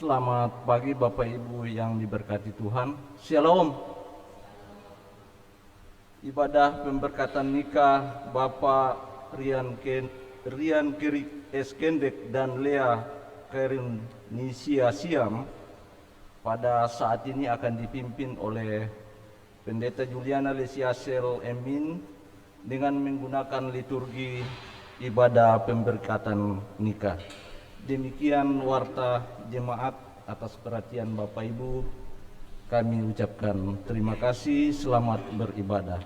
Selamat pagi Bapak Ibu yang diberkati Tuhan. Shalom. Ibadah pemberkatan nikah Bapak Rian Kirik Eskendek dan Lea Kairunisia Siam pada saat ini akan dipimpin oleh Pendeta Juliana Lesiasel Emin dengan menggunakan liturgi ibadah pemberkatan nikah. Demikian warta jemaat. Atas perhatian Bapak Ibu kami ucapkan terima kasih. Selamat beribadah.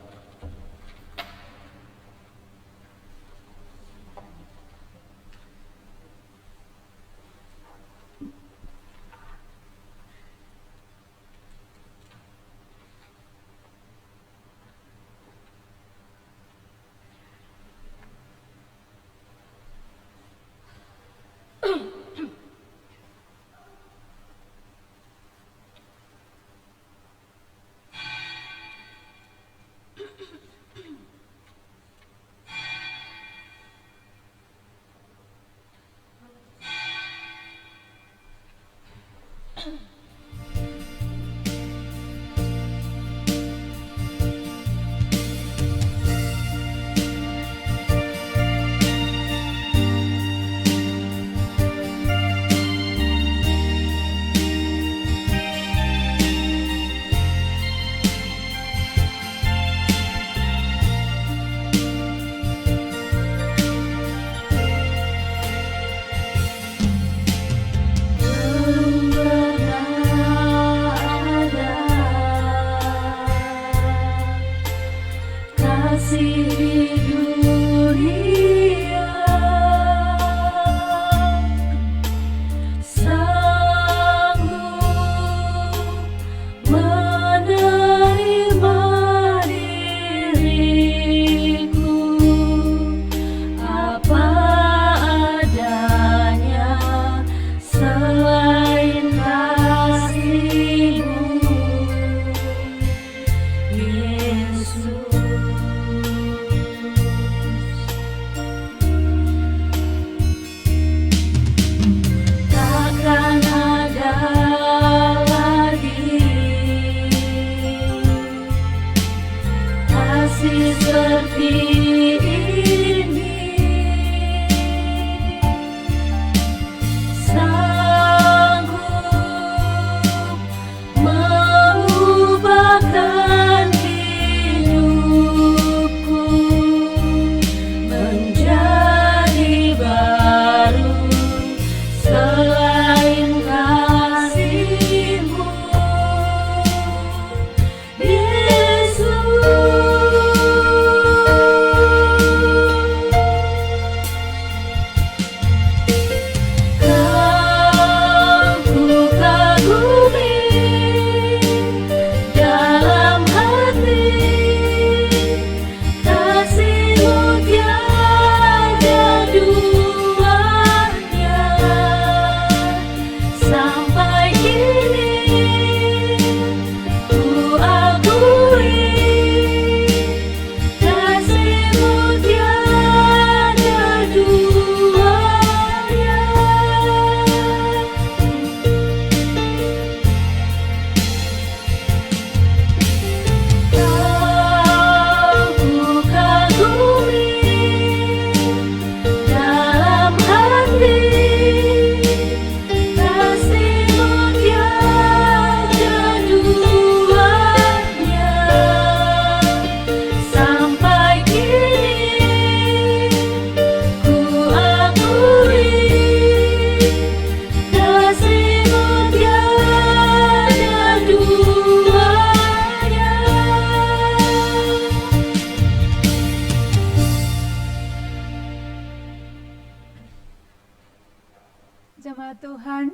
Jemaat Tuhan,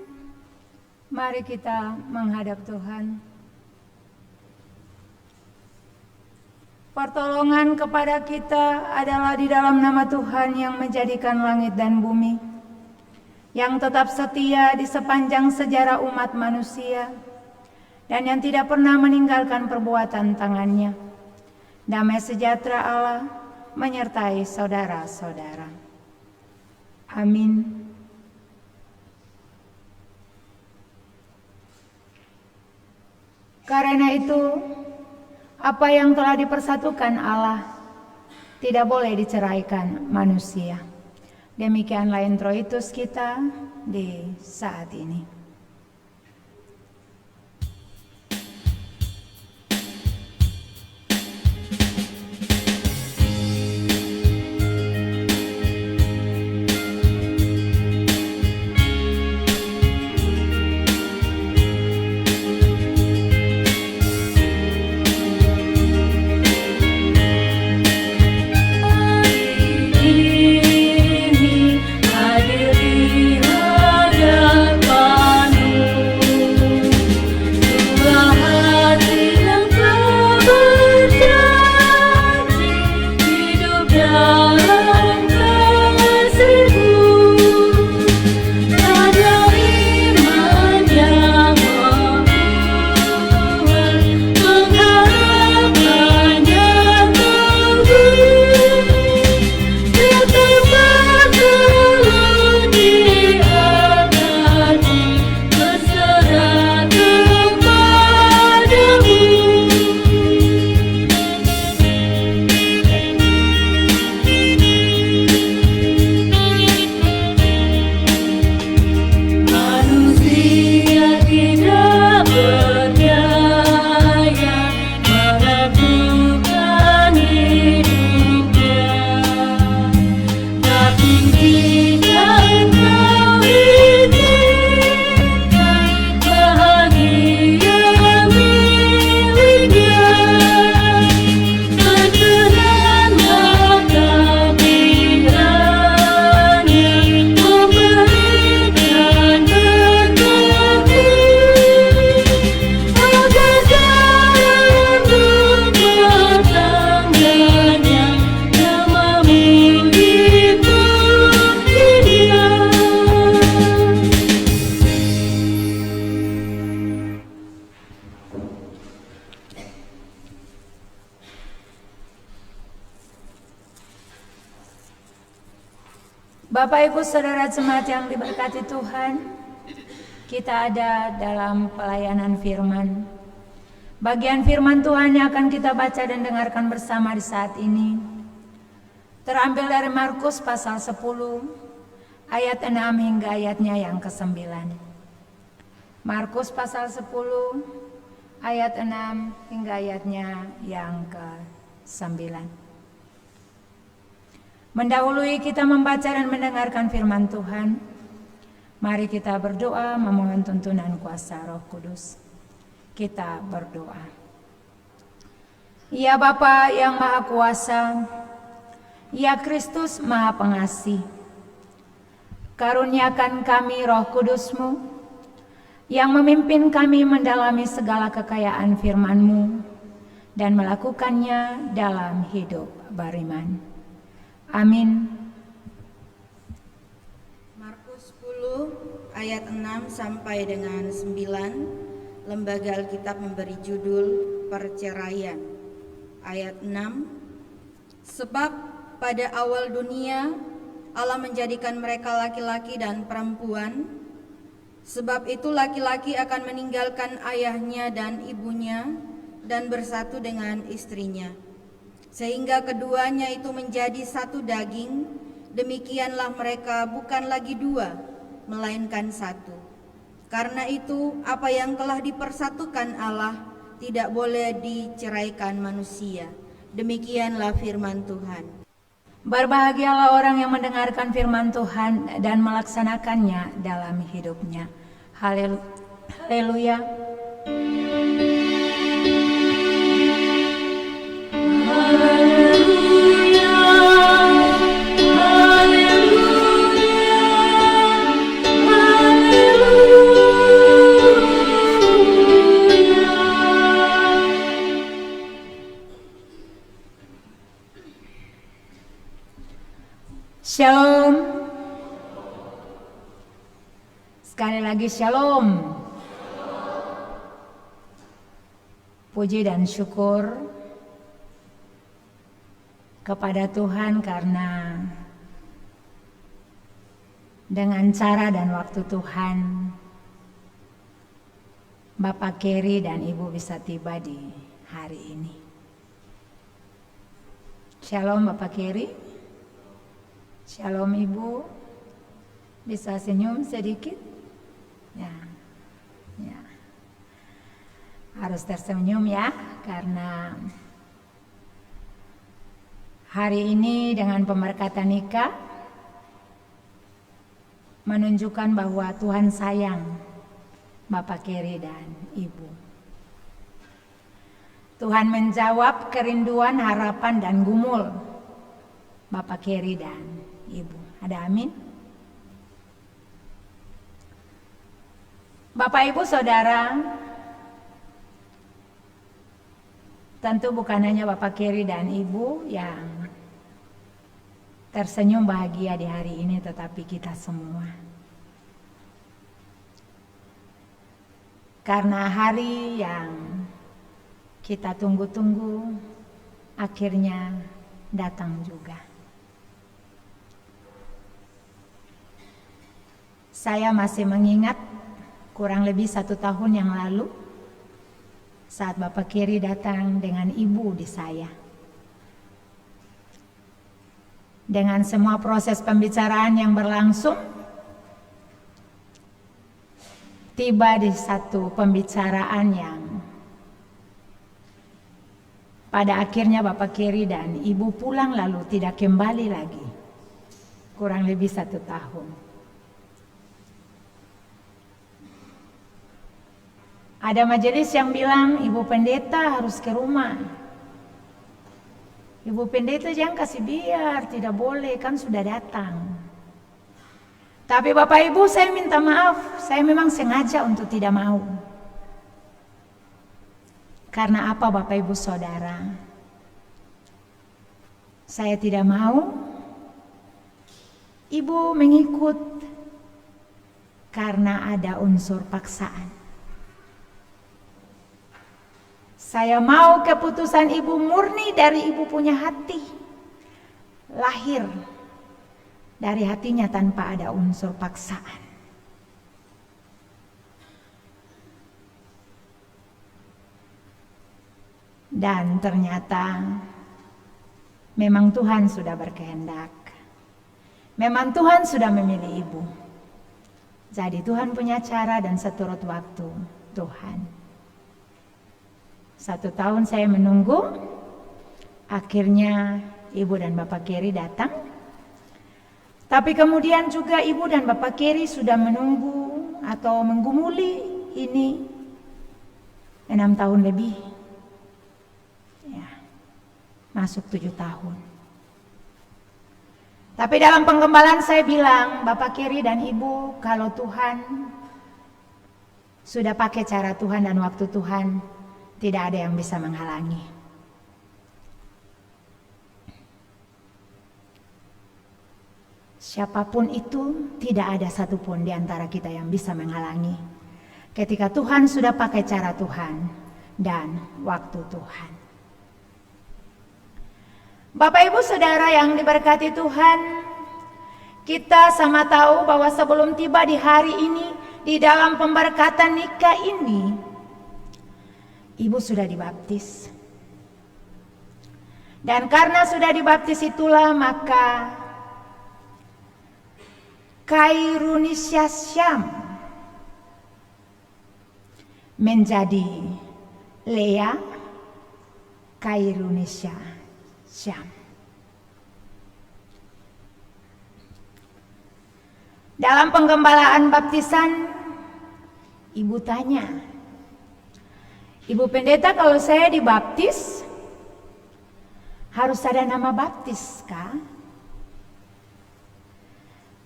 mari kita menghadap Tuhan. Pertolongan kepada kita adalah di dalam nama Tuhan yang menjadikan langit dan bumi, yang tetap setia di sepanjang sejarah umat manusia, dan yang tidak pernah meninggalkan perbuatan tangannya. Damai sejahtera Allah menyertai saudara-saudara. Amin. Karena itu, apa yang telah dipersatukan Allah tidak boleh diceraikan manusia. Demikianlah introitus kita di saat ini. Bapak Ibu Saudara jemaat yang diberkati Tuhan, kita ada dalam pelayanan firman. Bagian firman Tuhan yang akan kita baca dan dengarkan bersama di saat ini terambil dari Markus pasal 10 ayat 6 hingga ayatnya yang ke-9. Markus pasal 10 ayat 6 hingga ayatnya yang ke-9. Mendahului kita membaca dan mendengarkan firman Tuhan, mari kita berdoa memohon tuntunan kuasa Roh Kudus. Kita berdoa. Ya Bapa yang Maha Kuasa, ya Kristus Maha Pengasih, karuniakan kami Roh Kudus-Mu yang memimpin kami mendalami segala kekayaan firman-Mu dan melakukannya dalam hidup beriman. Amin. Markus 10 ayat 6 sampai dengan 9, Lembaga Alkitab memberi judul Perceraian. Ayat 6, sebab pada awal dunia Allah menjadikan mereka laki-laki dan perempuan. Sebab itu laki-laki akan meninggalkan ayahnya dan ibunya dan bersatu dengan istrinya, sehingga keduanya itu menjadi satu daging. Demikianlah mereka bukan lagi dua, melainkan satu. Karena itu apa yang telah dipersatukan Allah tidak boleh diceraikan manusia. Demikianlah firman Tuhan. Berbahagialah orang yang mendengarkan firman Tuhan dan melaksanakannya dalam hidupnya. Haleluya. Shalom. Sekali lagi shalom. Puji dan syukur kepada Tuhan karena dengan cara dan waktu Tuhan Bapak Keri dan Ibu bisa tiba di hari ini. Shalom Bapak Keri. Shalom Ibu. Bisa senyum sedikit? Ya. Ya. Harus tersenyum ya, karena hari ini dengan pemberkatan nikah menunjukkan bahwa Tuhan sayang Bapak Keri dan Ibu. Tuhan menjawab kerinduan, harapan dan gumul Bapak Keri dan Ibu. Ada amin? Bapak Ibu Saudara, tentu bukan hanya Bapak Keri dan Ibu yang tersenyum bahagia di hari ini, tetapi kita semua. Karena hari yang kita tunggu-tunggu akhirnya datang juga. Saya masih mengingat kurang lebih 1 tahun yang lalu saat Bapak Keri datang dengan Ibu di saya. Dengan semua proses pembicaraan yang berlangsung, tiba di satu pembicaraan yang pada akhirnya Bapak Keri dan Ibu pulang lalu tidak kembali lagi. Kurang lebih 1 tahun. Ada majelis yang bilang Ibu Pendeta harus ke rumah. Ibu Pendeta jangan kasih biar, tidak boleh, kan sudah datang. Tapi Bapak Ibu, saya minta maaf, saya memang sengaja untuk tidak mau. Karena apa Bapak Ibu Saudara? Saya tidak mau Ibu mengikut karena ada unsur paksaan. Saya mau keputusan Ibu murni dari Ibu punya hati. Lahir dari hatinya tanpa ada unsur paksaan. Dan ternyata memang Tuhan sudah berkehendak. Memang Tuhan sudah memilih Ibu. Jadi Tuhan punya cara dan seturut waktu Tuhan. 1 tahun saya menunggu, akhirnya Ibu dan Bapak Keri datang. Tapi kemudian juga Ibu dan Bapak Keri sudah menunggu atau menggumuli ini 6 tahun lebih. Ya, masuk 7 tahun. Tapi dalam penggembalaan saya bilang, Bapak Keri dan Ibu, kalau Tuhan sudah pakai cara Tuhan dan waktu Tuhan, tidak ada yang bisa menghalangi. Siapapun itu, tidak ada satupun di antara kita yang bisa menghalangi. Ketika Tuhan sudah pakai cara Tuhan dan waktu Tuhan. Bapak Ibu Saudara yang diberkati Tuhan, kita sama tahu bahwa sebelum tiba di hari ini, di dalam pemberkatan nikah ini, Ibu sudah dibaptis. Dan karena sudah dibaptis itulah maka Kairunisya Syam menjadi Lea Kairunisya Syam. Dalam penggembalaan baptisan, Ibu tanya, Ibu Pendeta, kalau saya dibaptis harus ada nama baptis kah?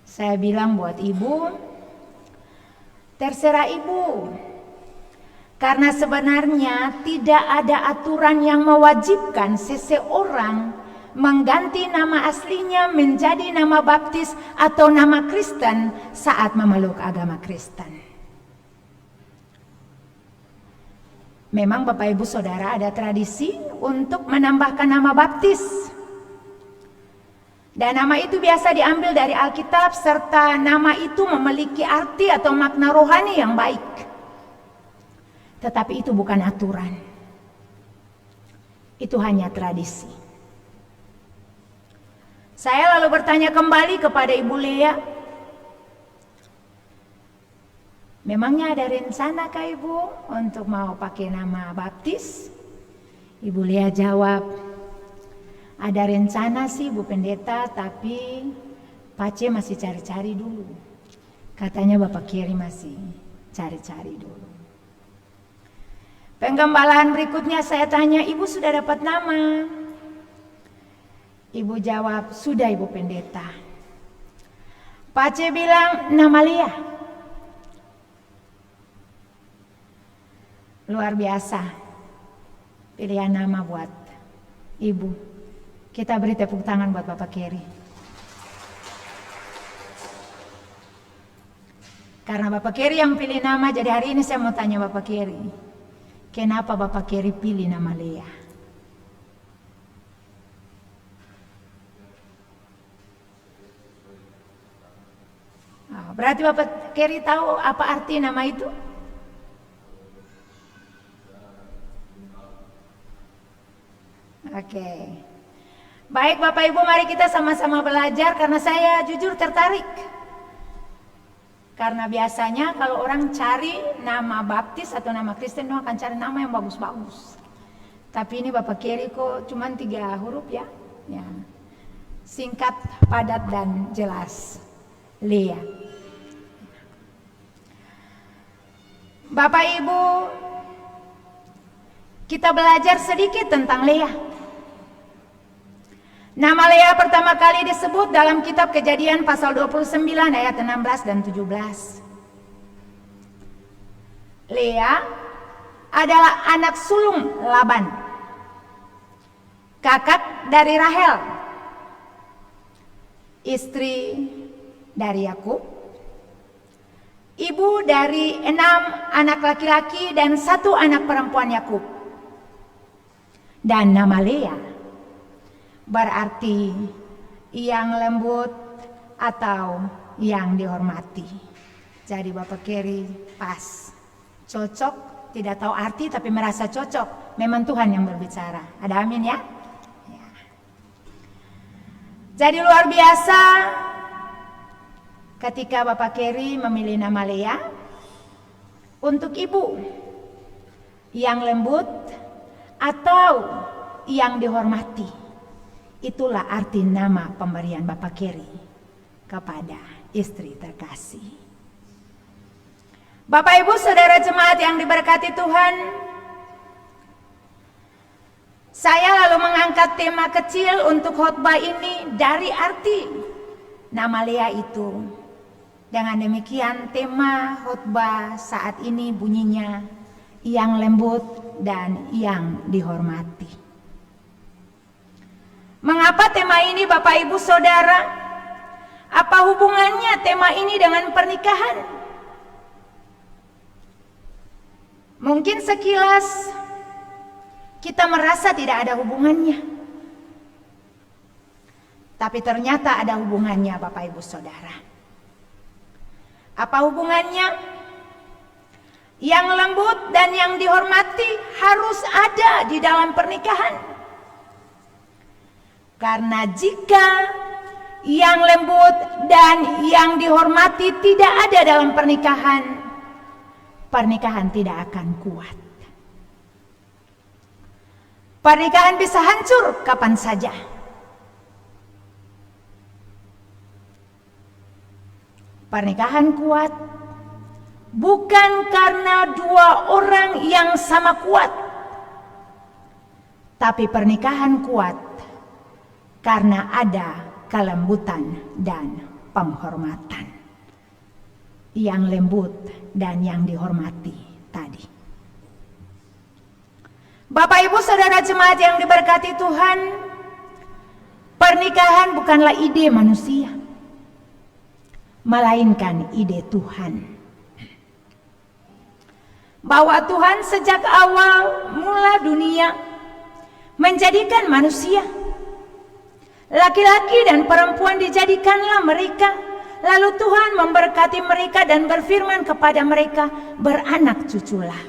Saya bilang buat Ibu, terserah Ibu. Karena sebenarnya tidak ada aturan yang mewajibkan seseorang mengganti nama aslinya menjadi nama baptis atau nama Kristen saat memeluk agama Kristen. Memang Bapak Ibu Saudara ada tradisi untuk menambahkan nama baptis. Dan nama itu biasa diambil dari Alkitab serta nama itu memiliki arti atau makna rohani yang baik. Tetapi itu bukan aturan. Itu hanya tradisi. Saya lalu bertanya kembali kepada Ibu Lea, memangnya ada rencana kah Ibu untuk mau pakai nama baptis? Ibu Lea jawab, ada rencana sih Bu Pendeta, tapi Pace masih cari-cari dulu. Katanya Bapak Keri masih cari-cari dulu. Penggembalaan berikutnya saya tanya, Ibu sudah dapat nama? Ibu jawab, sudah Ibu Pendeta. Pace bilang, nama Lea. Luar biasa. Pilihan nama buat Ibu. Kita beri tepuk tangan buat Bapak Keri. Karena Bapak Keri yang pilih nama, jadi hari ini saya mau tanya Bapak Keri, kenapa Bapak Keri pilih nama Lea? Oh, berarti Bapak Keri tahu apa arti nama itu? Oke. Baik Bapak Ibu, mari kita sama-sama belajar karena saya jujur tertarik. Karena biasanya kalau orang cari nama baptis atau nama Kristen, dia akan cari nama yang bagus-bagus. Tapi ini Bapak Keri kok cuma 3 huruf ya. Singkat, padat dan jelas. Lea. Bapak Ibu, kita belajar sedikit tentang Lea. Nama Lea pertama kali disebut dalam kitab Kejadian pasal 29 ayat 16 dan 17. Lea adalah anak sulung Laban, kakak dari Rahel, istri dari Yakub, ibu dari 6 anak laki-laki dan 1 anak perempuan Yakub. Dan nama Lea berarti yang lembut atau yang dihormati. Jadi Bapak Keri pas, cocok, tidak tahu arti tapi merasa cocok. Memang Tuhan yang berbicara. Ada amin ya? Ya. Jadi luar biasa ketika Bapak Keri memilih nama Lea untuk ibu yang lembut atau yang dihormati. Itulah arti nama pemberian Bapak Keri kepada istri terkasih. Bapak Ibu Saudara jemaat yang diberkati Tuhan, saya lalu mengangkat tema kecil untuk khotbah ini dari arti nama Lea itu. Dengan demikian tema khotbah saat ini bunyinya yang lembut dan yang dihormati. Mengapa tema ini Bapak Ibu Saudara? Apa hubungannya tema ini dengan pernikahan? Mungkin sekilas kita merasa tidak ada hubungannya. Tapi ternyata ada hubungannya Bapak Ibu Saudara. Apa hubungannya? Yang lembut dan yang dihormati harus ada di dalam pernikahan. Karena jika yang lembut dan yang dihormati tidak ada dalam pernikahan, pernikahan tidak akan kuat. Pernikahan bisa hancur kapan saja. Pernikahan kuat bukan karena 2 orang yang sama kuat, tapi pernikahan kuat karena ada kelembutan dan penghormatan. Yang lembut dan yang dihormati tadi. Bapak Ibu Saudara jemaat yang diberkati Tuhan, pernikahan bukanlah ide manusia, melainkan ide Tuhan. Bahwa Tuhan sejak awal mula dunia menjadikan manusia, laki-laki dan perempuan dijadikanlah mereka. Lalu Tuhan memberkati mereka dan berfirman kepada mereka, beranak cuculah.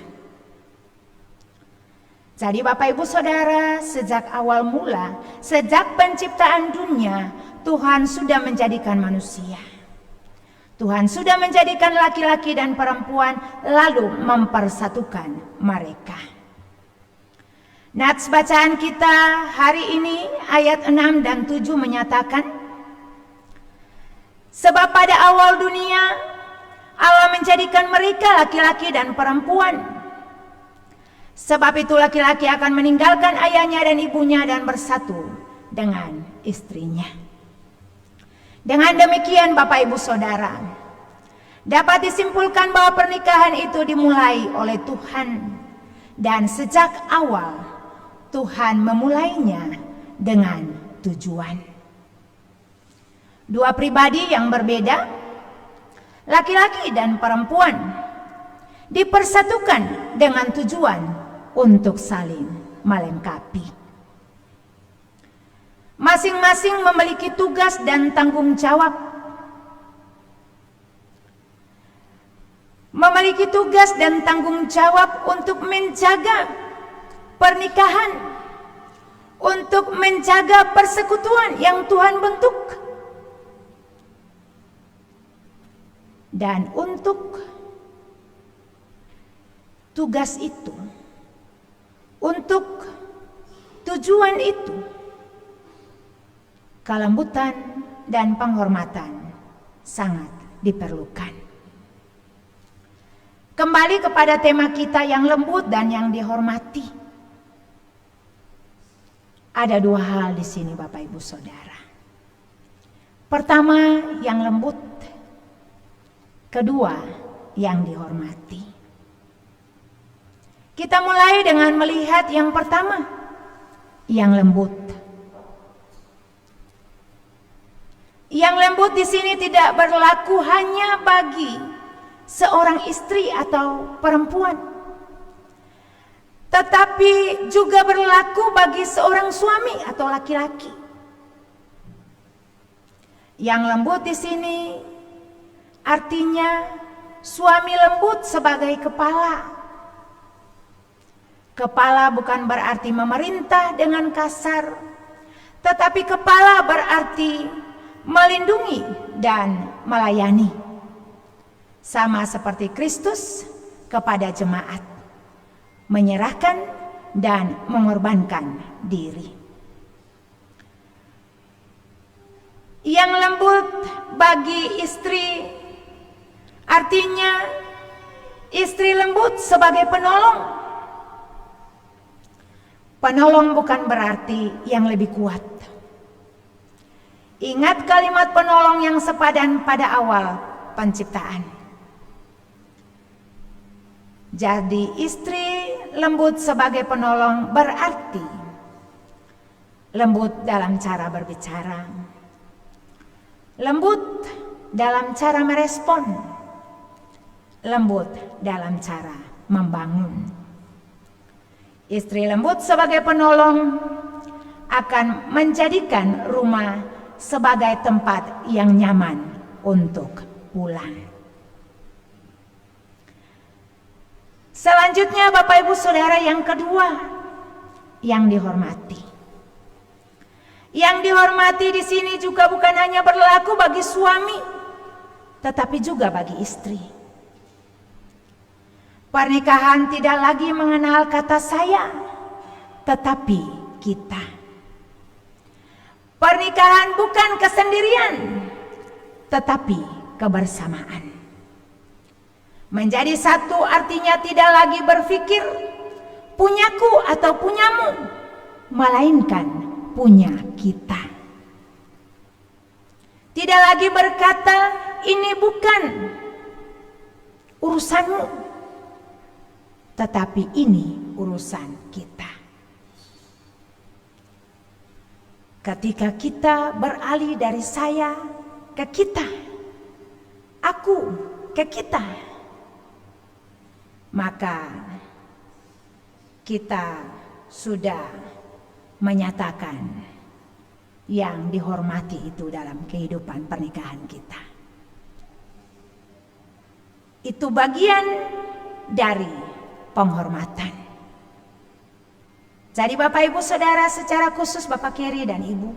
Jadi Bapak Ibu Saudara, sejak awal mula, sejak penciptaan dunia, Tuhan sudah menjadikan manusia. Tuhan sudah menjadikan laki-laki dan perempuan, lalu mempersatukan mereka. Nats bacaan kita hari ini ayat 6 dan 7 menyatakan, sebab pada awal dunia Allah menjadikan mereka laki-laki dan perempuan. Sebab itu laki-laki akan meninggalkan ayahnya dan ibunya dan bersatu dengan istrinya. Dengan demikian Bapak Ibu Saudara, dapat disimpulkan bahwa pernikahan itu dimulai oleh Tuhan. Dan sejak awal Tuhan memulainya dengan tujuan. Dua pribadi yang berbeda, laki-laki dan perempuan, dipersatukan dengan tujuan untuk saling melengkapi. Masing-masing memiliki tugas dan tanggung jawab. Memiliki tugas dan tanggung jawab untuk menjaga pernikahan, untuk menjaga persekutuan yang Tuhan bentuk, dan untuk tugas itu, untuk tujuan itu, kelembutan dan penghormatan sangat diperlukan. Kembali kepada tema kita yang lembut dan yang dihormati. Ada dua hal di sini Bapak Ibu Saudara. Pertama, yang lembut. Kedua, yang dihormati. Kita mulai dengan melihat yang pertama, yang lembut. Yang lembut di sini tidak berlaku hanya bagi seorang istri atau perempuan, tetapi juga berlaku bagi seorang suami atau laki-laki. Yang lembut di sini artinya suami lembut sebagai kepala. Kepala bukan berarti memerintah dengan kasar, tetapi kepala berarti melindungi dan melayani. Sama seperti Kristus kepada jemaat, menyerahkan dan mengorbankan diri. Yang lembut bagi istri artinya istri lembut sebagai penolong. Penolong bukan berarti yang lebih kuat. Ingat kalimat penolong yang sepadan pada awal penciptaan. Jadi istri lembut sebagai penolong berarti lembut dalam cara berbicara, lembut dalam cara merespon, lembut dalam cara membangun. Istri lembut sebagai penolong akan menjadikan rumah sebagai tempat yang nyaman untuk pulang. Selanjutnya Bapak Ibu Saudara, yang kedua, yang dihormati. Yang dihormati di sini juga bukan hanya berlaku bagi suami, tetapi juga bagi istri. Pernikahan tidak lagi mengenal kata saya, tetapi kita. Pernikahan bukan kesendirian, tetapi kebersamaan. Menjadi satu artinya tidak lagi berpikir punyaku atau punyamu, melainkan punya kita. Tidak lagi berkata ini bukan urusanmu, tetapi ini urusan kita. Ketika kita beralih dari saya ke kita, aku ke kita, maka kita sudah menyatakan yang dihormati itu dalam kehidupan pernikahan kita. Itu bagian dari penghormatan. Jadi Bapak Ibu Saudara, secara khusus Bapak Keri dan Ibu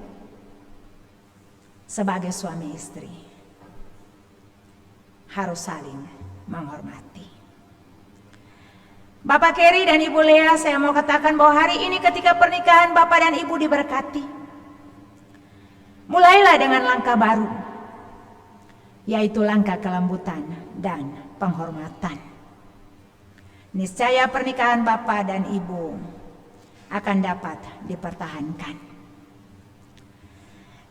sebagai suami istri harus saling menghormati. Bapak Keri dan Ibu Lea, saya mau katakan bahwa hari ini ketika pernikahan Bapak dan Ibu diberkati, mulailah dengan langkah baru, yaitu langkah kelembutan dan penghormatan. Niscaya pernikahan Bapak dan Ibu akan dapat dipertahankan.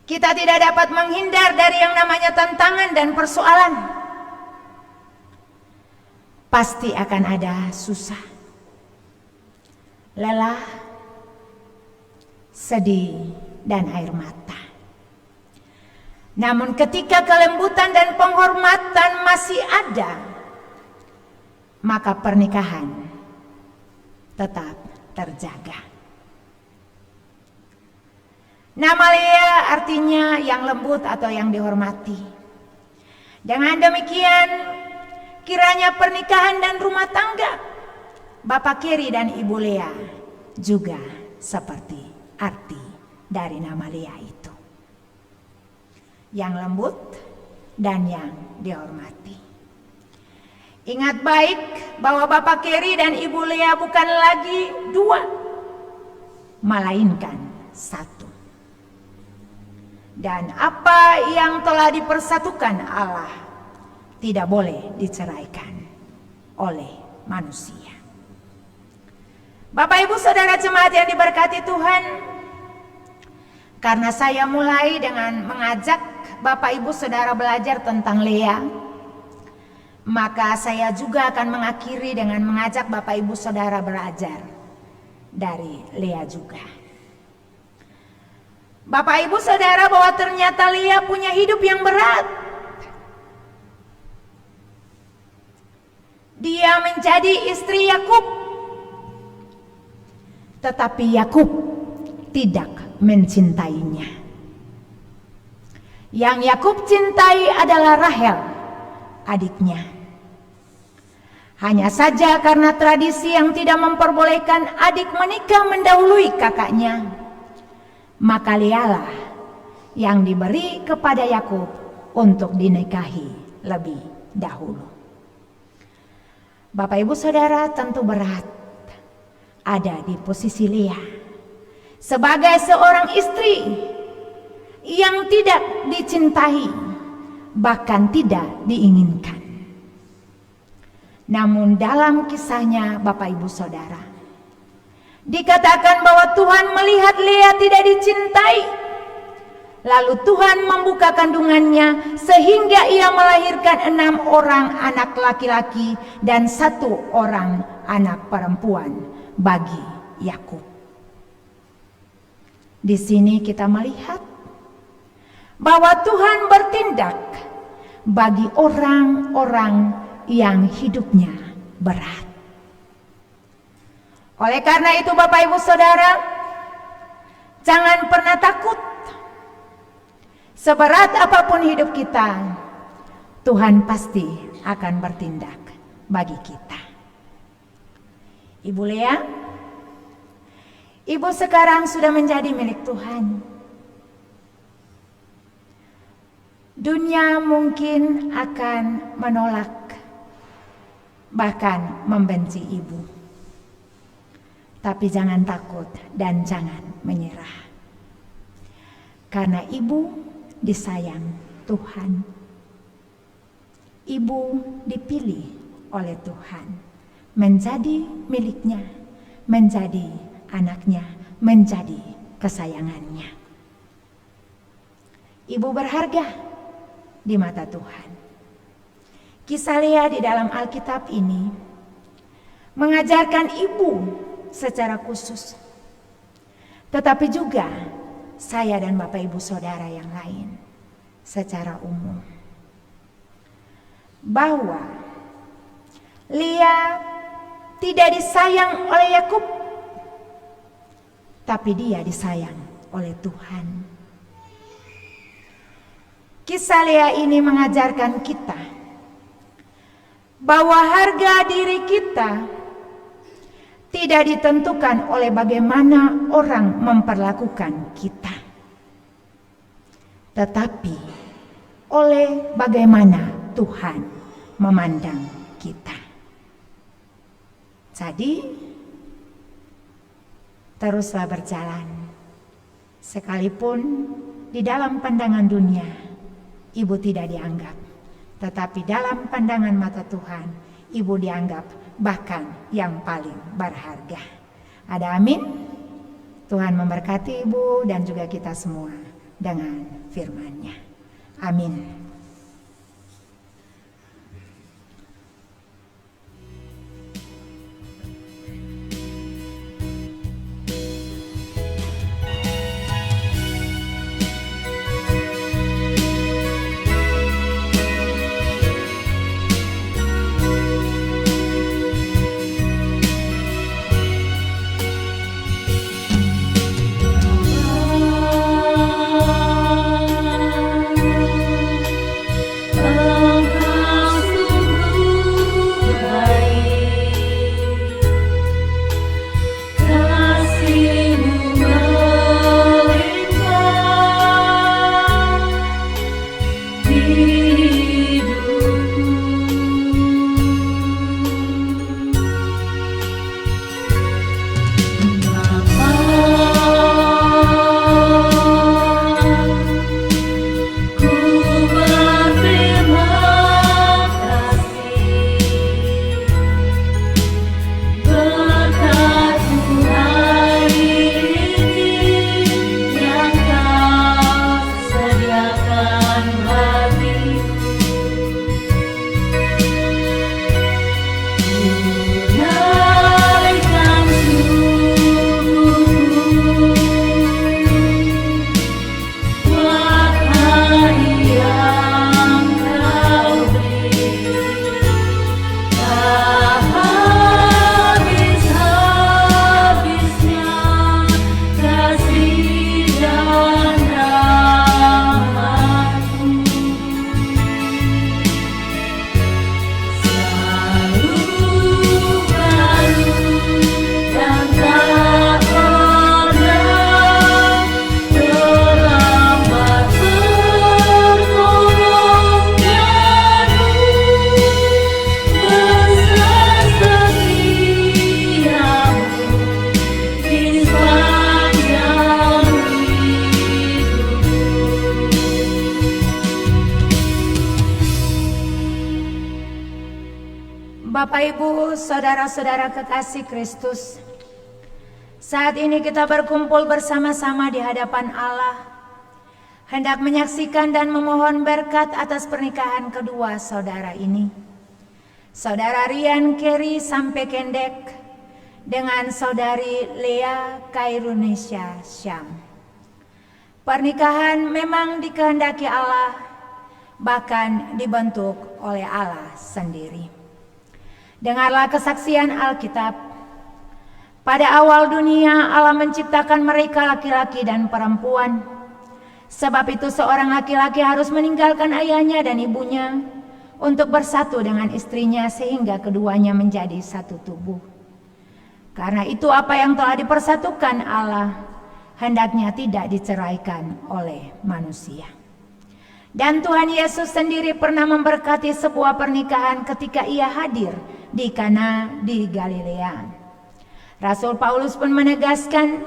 Kita tidak dapat menghindar dari yang namanya tantangan dan persoalan. Pasti akan ada susah, lelah, sedih, dan air mata. Namun ketika kelembutan dan penghormatan masih ada, maka pernikahan tetap terjaga. Nama Lea artinya yang lembut atau yang dihormati. Dengan demikian, kiranya pernikahan dan rumah tangga Bapak Keri dan Ibu Lea juga seperti arti dari nama Lea itu, yang lembut dan yang dihormati. Ingat baik bahwa Bapak Keri dan Ibu Lea bukan lagi dua, melainkan satu. Dan apa yang telah dipersatukan Allah tidak boleh diceraikan oleh manusia. Bapak Ibu Saudara jemaat yang diberkati Tuhan, karena saya mulai dengan mengajak Bapak Ibu Saudara belajar tentang Lea, maka saya juga akan mengakhiri dengan mengajak Bapak Ibu Saudara belajar dari Lea juga. Bapak Ibu Saudara, bahwa ternyata Lea punya hidup yang berat. Dia menjadi istri Yakub, tetapi Yakub tidak mencintainya. Yang Yakub cintai adalah Rahel, adiknya. Hanya saja karena tradisi yang tidak memperbolehkan adik menikah mendahului kakaknya, maka Lealah yang diberi kepada Yakub untuk dinikahi lebih dahulu. Bapak Ibu Saudara, tentu berat ada di posisi Lea sebagai seorang istri yang tidak dicintai, bahkan tidak diinginkan. Namun dalam kisahnya Bapak Ibu Saudara, dikatakan bahwa Tuhan melihat Lea tidak dicintai, lalu Tuhan membuka kandungannya sehingga ia melahirkan 6 orang anak laki-laki dan 1 orang anak perempuan bagi Yakub. Di sini kita melihat bahwa Tuhan bertindak bagi orang-orang yang hidupnya berat. Oleh karena itu Bapak Ibu Saudara, jangan pernah takut. Seberat apapun hidup kita, Tuhan pasti akan bertindak bagi kita. Ibu Lea, Ibu sekarang sudah menjadi milik Tuhan. Dunia mungkin akan menolak, bahkan membenci Ibu. Tapi jangan takut dan jangan menyerah. Karena Ibu disayang Tuhan. Ibu dipilih oleh Tuhan menjadi miliknya, menjadi anaknya, menjadi kesayangannya. Ibu berharga di mata Tuhan. Kisah Lea di dalam Alkitab ini mengajarkan Ibu secara khusus, tetapi juga saya dan Bapak Ibu Saudara yang lain secara umum, bahwa Lea tidak disayang oleh Yakub, tapi dia disayang oleh Tuhan. Kisah Lea ini mengajarkan kita bahwa harga diri kita tidak ditentukan oleh bagaimana orang memperlakukan kita, tetapi oleh bagaimana Tuhan memandang kita. Jadi, teruslah berjalan. Sekalipun di dalam pandangan dunia, ibu tidak dianggap. Tetapi dalam pandangan mata Tuhan, ibu dianggap bahkan yang paling berharga. Ada amin? Tuhan memberkati ibu dan juga kita semua dengan firman-Nya. Amin. Bapak, Ibu, saudara-saudara kekasih Kristus, saat ini kita berkumpul bersama-sama di hadapan Allah, hendak menyaksikan dan memohon berkat atas pernikahan kedua saudara ini. Saudara Rian Kerry Sampekendek dengan saudari Lea Kairunesia Syam. Pernikahan memang dikehendaki Allah, bahkan dibentuk oleh Allah sendiri. Dengarlah kesaksian Alkitab. Pada awal dunia Allah menciptakan mereka laki-laki dan perempuan. Sebab itu seorang laki-laki harus meninggalkan ayahnya dan ibunya untuk bersatu dengan istrinya sehingga keduanya menjadi satu tubuh. Karena itu apa yang telah dipersatukan Allah hendaknya tidak diceraikan oleh manusia. Dan Tuhan Yesus sendiri pernah memberkati sebuah pernikahan ketika ia hadir di Kana di Galilea. Rasul Paulus pun menegaskan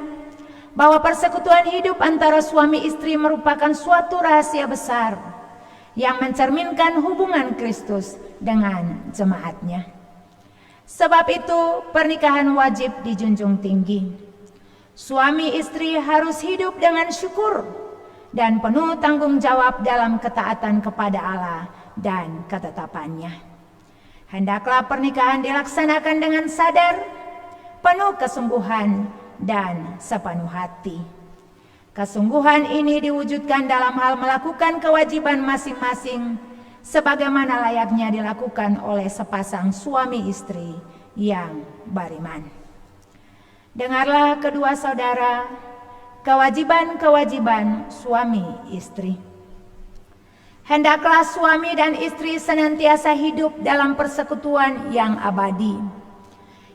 bahwa persekutuan hidup antara suami istri merupakan suatu rahasia besar yang mencerminkan hubungan Kristus dengan jemaatnya. Sebab itu pernikahan wajib dijunjung tinggi. Suami istri harus hidup dengan syukur dan penuh tanggung jawab dalam ketaatan kepada Allah dan ketetapannya. Hendaklah pernikahan dilaksanakan dengan sadar, penuh kesungguhan, dan sepenuh hati. Kesungguhan ini diwujudkan dalam hal melakukan kewajiban masing-masing sebagaimana layaknya dilakukan oleh sepasang suami istri yang beriman. Dengarlah kedua saudara, kewajiban-kewajiban suami istri. Hendaklah suami dan istri senantiasa hidup dalam persekutuan yang abadi.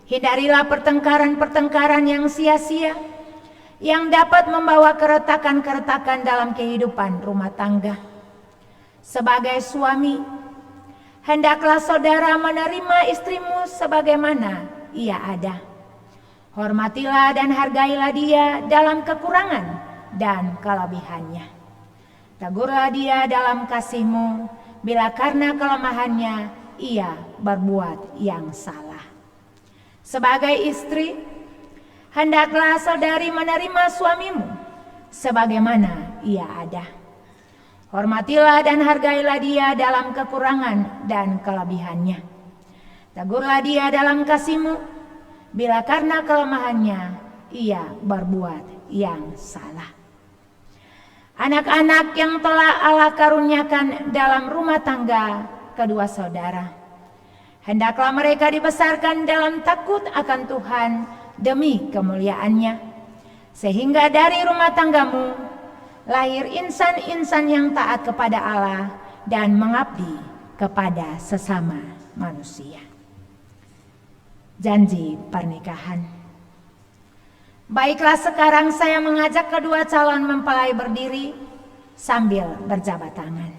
Hindarilah pertengkaran-pertengkaran yang sia-sia, yang dapat membawa keretakan-keretakan dalam kehidupan rumah tangga. Sebagai suami, hendaklah saudara menerima istrimu sebagaimana ia ada. Hormatilah dan hargailah dia dalam kekurangan dan kelebihannya. Tegurlah dia dalam kasihmu bila karena kelemahannya ia berbuat yang salah. Sebagai istri, hendaklah saudari menerima suamimu sebagaimana ia ada. Hormatilah dan hargailah dia dalam kekurangan dan kelebihannya. Tegurlah dia dalam kasihmu bila karena kelemahannya ia berbuat yang salah. Anak-anak yang telah Allah karuniakan dalam rumah tangga kedua saudara, hendaklah mereka dibesarkan dalam takut akan Tuhan demi kemuliaannya, sehingga dari rumah tanggamu lahir insan-insan yang taat kepada Allah dan mengabdi kepada sesama manusia. Janji pernikahan. Baiklah, sekarang saya mengajak kedua calon mempelai berdiri sambil berjabat tangan.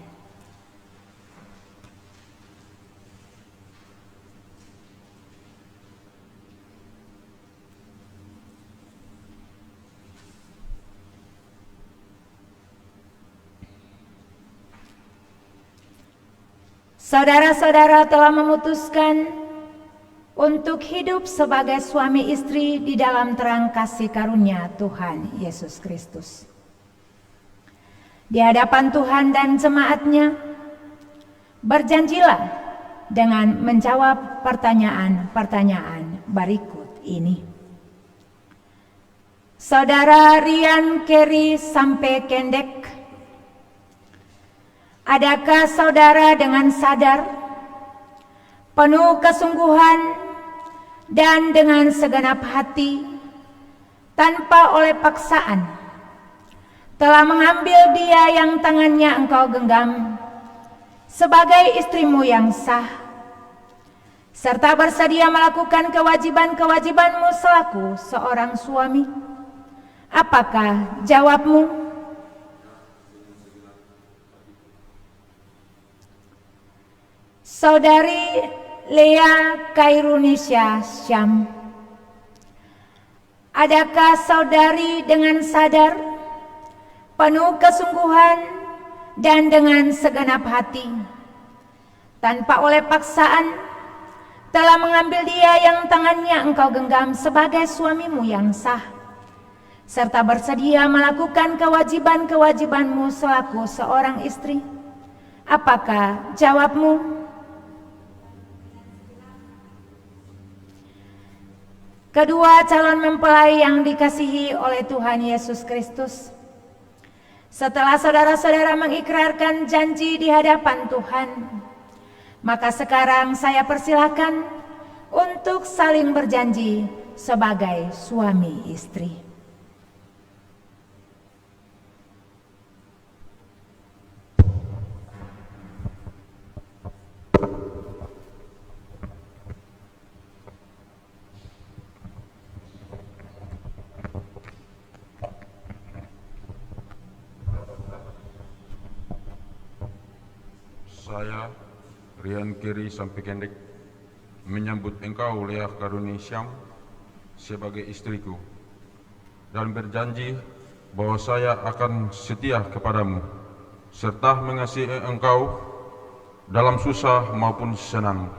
Saudara-saudara telah memutuskan untuk hidup sebagai suami istri di dalam terang kasih karunia Tuhan Yesus Kristus. Di hadapan Tuhan dan jemaatnya, berjanjilah dengan menjawab pertanyaan-pertanyaan berikut ini. Saudara Rian Keri Sampai Kendek, adakah saudara dengan sadar, penuh kesungguhan, dan dengan segenap hati, tanpa oleh paksaan, telah mengambil dia yang tangannya engkau genggam sebagai istrimu yang sah, serta bersedia melakukan kewajiban-kewajibanmu selaku seorang suami? Apakah jawabmu? Saudari Lea Kairunisha Syam, adakah saudari dengan sadar, penuh kesungguhan, dan dengan segenap hati, tanpa oleh paksaan, telah mengambil dia yang tangannya engkau genggam sebagai suamimu yang sah, serta bersedia melakukan kewajiban-kewajibanmu selaku seorang istri? Apakah jawabmu? Kedua calon mempelai yang dikasihi oleh Tuhan Yesus Kristus, setelah saudara-saudara mengikrarkan janji di hadapan Tuhan, maka sekarang saya persilakan untuk saling berjanji sebagai suami istri. Saya, Rian Keri Sampai Kendek, menyambut engkau, Lea Karuni Syam, sebagai istriku, dan berjanji bahwa saya akan setia kepadamu, serta mengasihi engkau dalam susah maupun senang,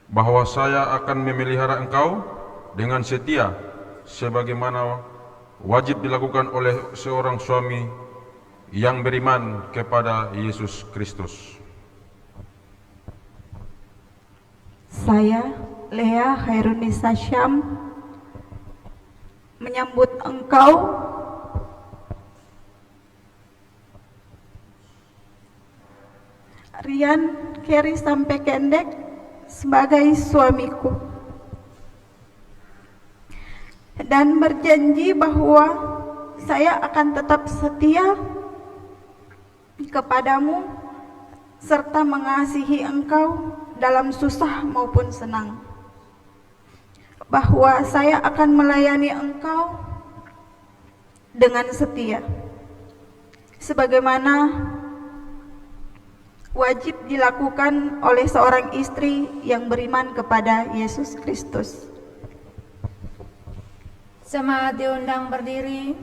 bahwa saya akan memelihara engkau dengan setia, sebagaimana wajib dilakukan oleh seorang suami yang beriman kepada Yesus Kristus. Saya, Lea Khairunisa Syam, menyambut engkau Rian Keri Sampai Kendek sebagai suamiku, dan berjanji bahwa saya akan tetap setia kepadamu serta mengasihi engkau dalam susah maupun senang, bahwa saya akan melayani Engkau dengan setia, sebagaimana wajib dilakukan oleh seorang istri yang beriman kepada Yesus Kristus. Jemaat diundang berdiri.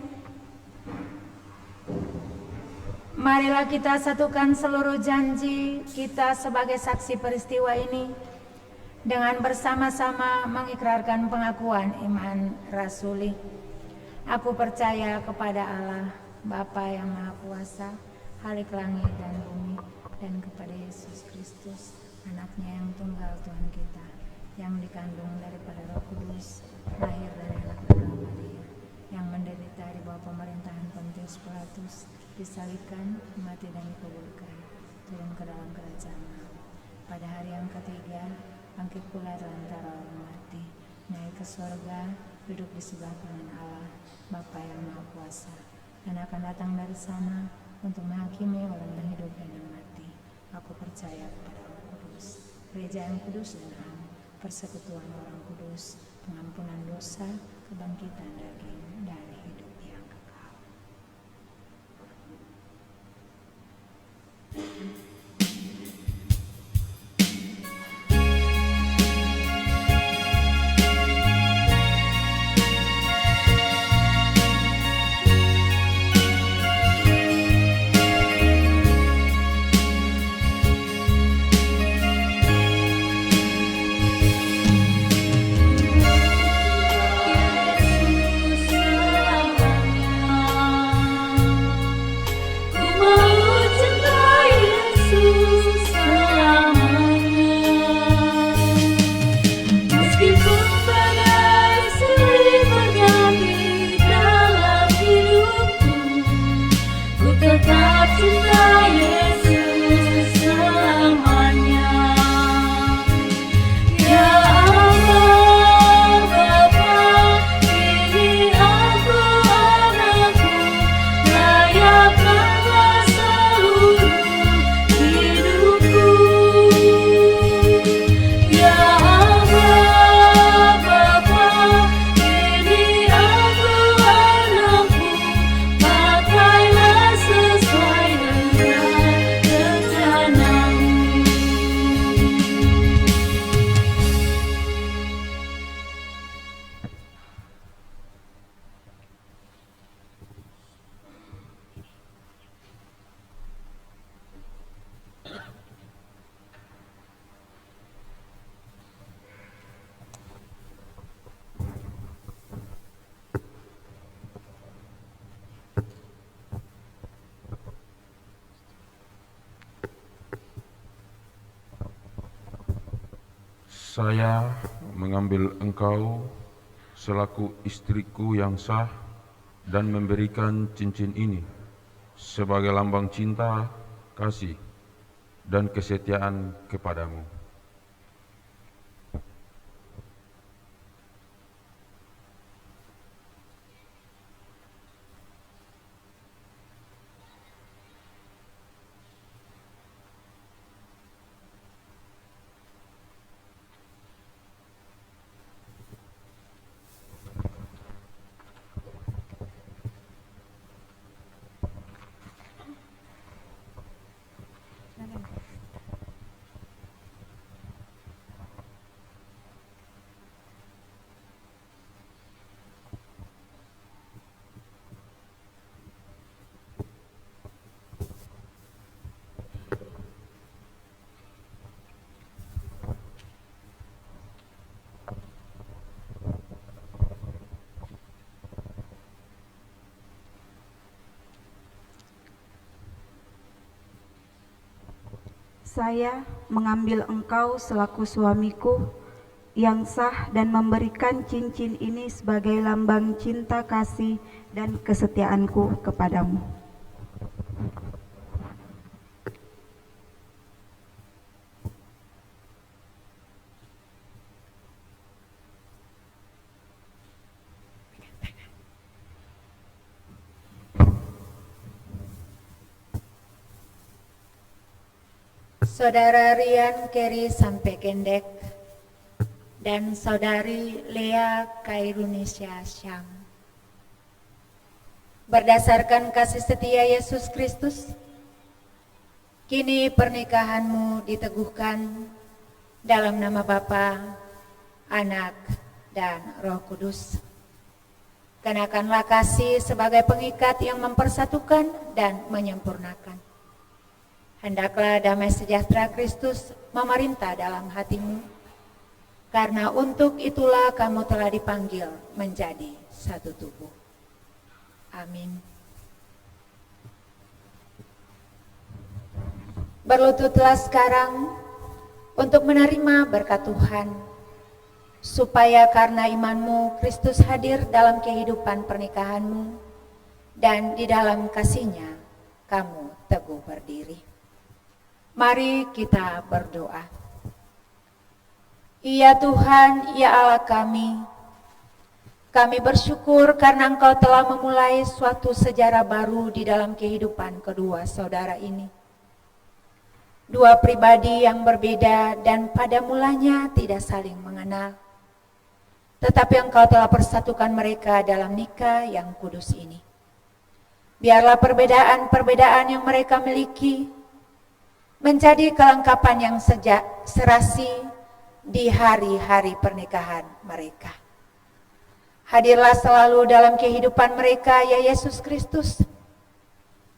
Marilah kita satukan seluruh janji kita sebagai saksi peristiwa ini dengan bersama-sama mengikrarkan pengakuan iman rasuli. Aku percaya kepada Allah, Bapa yang Maha Kuasa, Khalik langit dan bumi, dan kepada Yesus Kristus, anaknya yang tunggal Tuhan kita, yang dikandung daripada Roh Kudus, lahir dari anak darah Maria, yang menderita di bawah pemerintahan Pontius Pilatus, disalibkan, mati dan dikuburkan, turun ke dalam kerajaan Allah. Pada hari yang ketiga, bangkit pula dari antara orang mati, naik ke surga, duduk di sebelah kanan Allah, Bapa yang Maha Kuasa, dan akan datang dari sana untuk menghakimi orang yang hidup dan yang mati. Aku percaya kepada Roh Kudus, gereja yang kudus dan am, persekutuan orang kudus, pengampunan dosa, kebangkitan daging, dan hidup yang kekal. Saya mengambil engkau selaku istriku yang sah dan memberikan cincin ini sebagai lambang cinta, kasih, dan kesetiaan kepadamu. Saya mengambil engkau selaku suamiku yang sah dan memberikan cincin ini sebagai lambang cinta, kasih, dan kesetiaanku kepadamu. Saudara Rian Keri sampai Kendek, dan saudari Lea Kairunisya Syam. Berdasarkan kasih setia Yesus Kristus, kini pernikahanmu diteguhkan dalam nama Bapa, Anak, dan Roh Kudus. Kenakanlah kasih sebagai pengikat yang mempersatukan dan menyempurnakan. Hendaklah damai sejahtera Kristus memerintah dalam hatimu, karena untuk itulah kamu telah dipanggil menjadi satu tubuh. Amin. Berlututlah sekarang untuk menerima berkat Tuhan, supaya karena imanmu Kristus hadir dalam kehidupan pernikahanmu, dan di dalam kasih-Nya kamu teguh berdiri. Mari kita berdoa. Ya Tuhan, ya Allah kami bersyukur karena Engkau telah memulai suatu sejarah baru di dalam kehidupan kedua saudara ini. Dua pribadi yang berbeda dan pada mulanya tidak saling mengenal. Tetapi Engkau telah persatukan mereka dalam nikah yang kudus ini. Biarlah perbedaan-perbedaan yang mereka miliki menjadi kelengkapan yang serasi di hari-hari pernikahan mereka. Hadirlah selalu dalam kehidupan mereka, ya Yesus Kristus,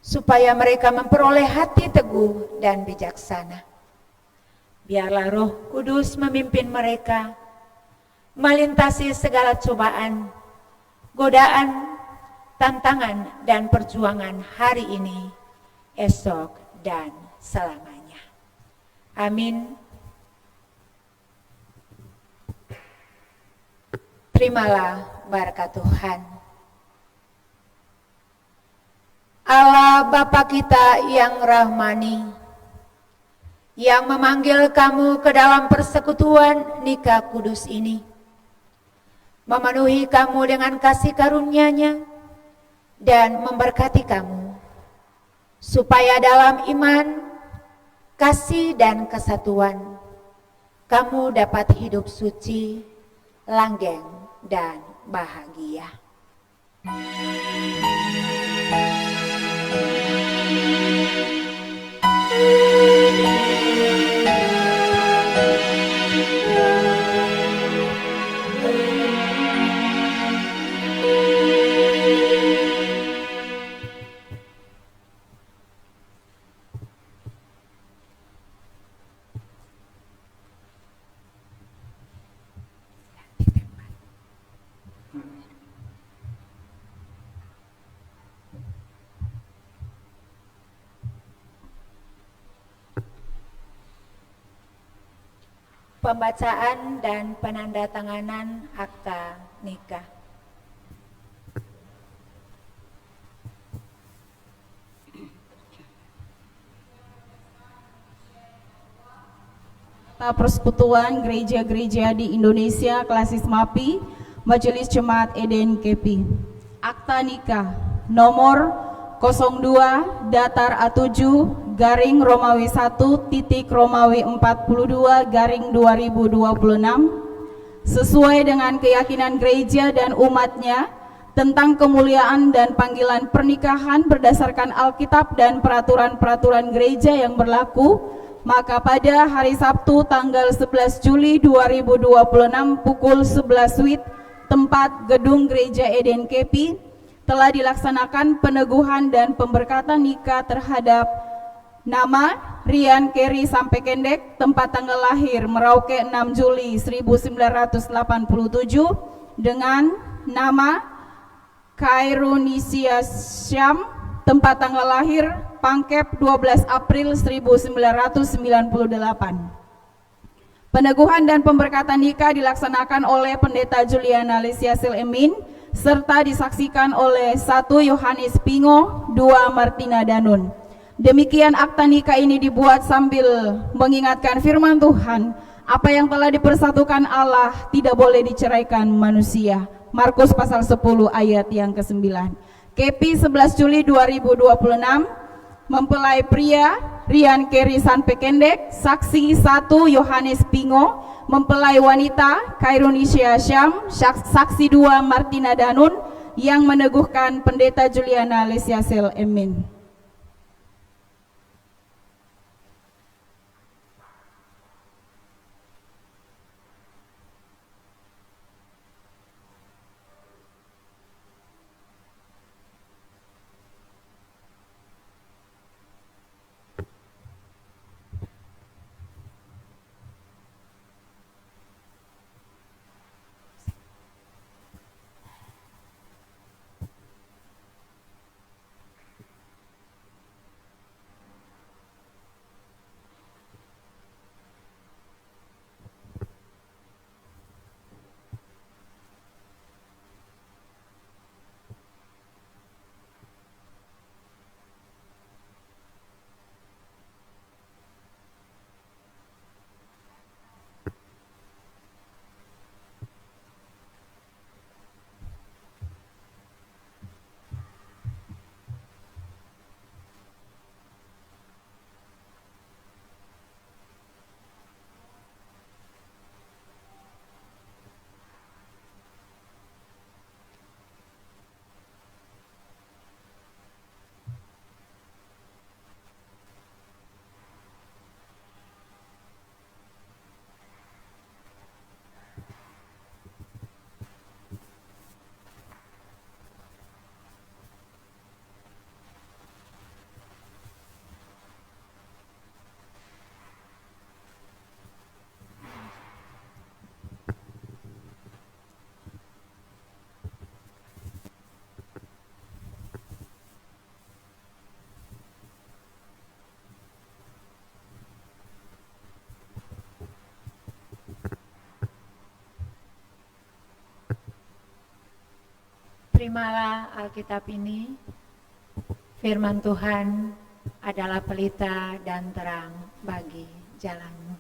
supaya mereka memperoleh hati teguh dan bijaksana. Biarlah Roh Kudus memimpin mereka melintasi segala cobaan, godaan, tantangan, dan perjuangan hari ini, esok, dan selamanya. Amin. Terimalah berkat Tuhan. Allah Bapa kita yang rahmani, yang memanggil kamu ke dalam persekutuan nikah kudus ini, memenuhi kamu dengan kasih karunia-Nya dan memberkati kamu, supaya dalam iman, kasih dan kesatuan, kamu dapat hidup suci, langgeng, dan bahagia. Pembacaan dan penandatanganan akta nikah. Akta Persekutuan Gereja-Gereja di Indonesia Klasis MAPI Majelis Jemaat Eden KP. Akta nikah nomor 02 datar A7 garing Romawi 1 titik Romawi 42 garing 2026 sesuai dengan keyakinan gereja dan umatnya tentang kemuliaan dan panggilan pernikahan berdasarkan Alkitab dan peraturan-peraturan gereja yang berlaku, maka pada hari Sabtu tanggal 11 Juli 2026 pukul 11 WIB tempat Gedung Gereja Eden KP telah dilaksanakan peneguhan dan pemberkatan nikah terhadap nama Rian Keri Sampekendek, tempat tanggal lahir Merauke 6 Juli 1987, dengan nama Kairunisya Syam, tempat tanggal lahir Pangkep 12 April 1998. Peneguhan dan pemberkatan nikah dilaksanakan oleh Pendeta Juliana Lesia Silemin serta disaksikan oleh 1 Yohanes Pingo, 2 Martina Danun. Demikian akta nikah ini dibuat sambil mengingatkan firman Tuhan, apa yang telah dipersatukan Allah tidak boleh diceraikan manusia. Markus pasal 10 ayat yang ke-9. KP 11 Juli 2026, mempelai pria Rian Keri Sampekendek, saksi 1 Yohanes Pingo, mempelai wanita Khairunisya Syam, saksi 2 Martina Danun yang meneguhkan Pendeta Juliana Lesiasel Emin. Terimalah Alkitab ini, firman Tuhan adalah pelita dan terang bagi jalanmu.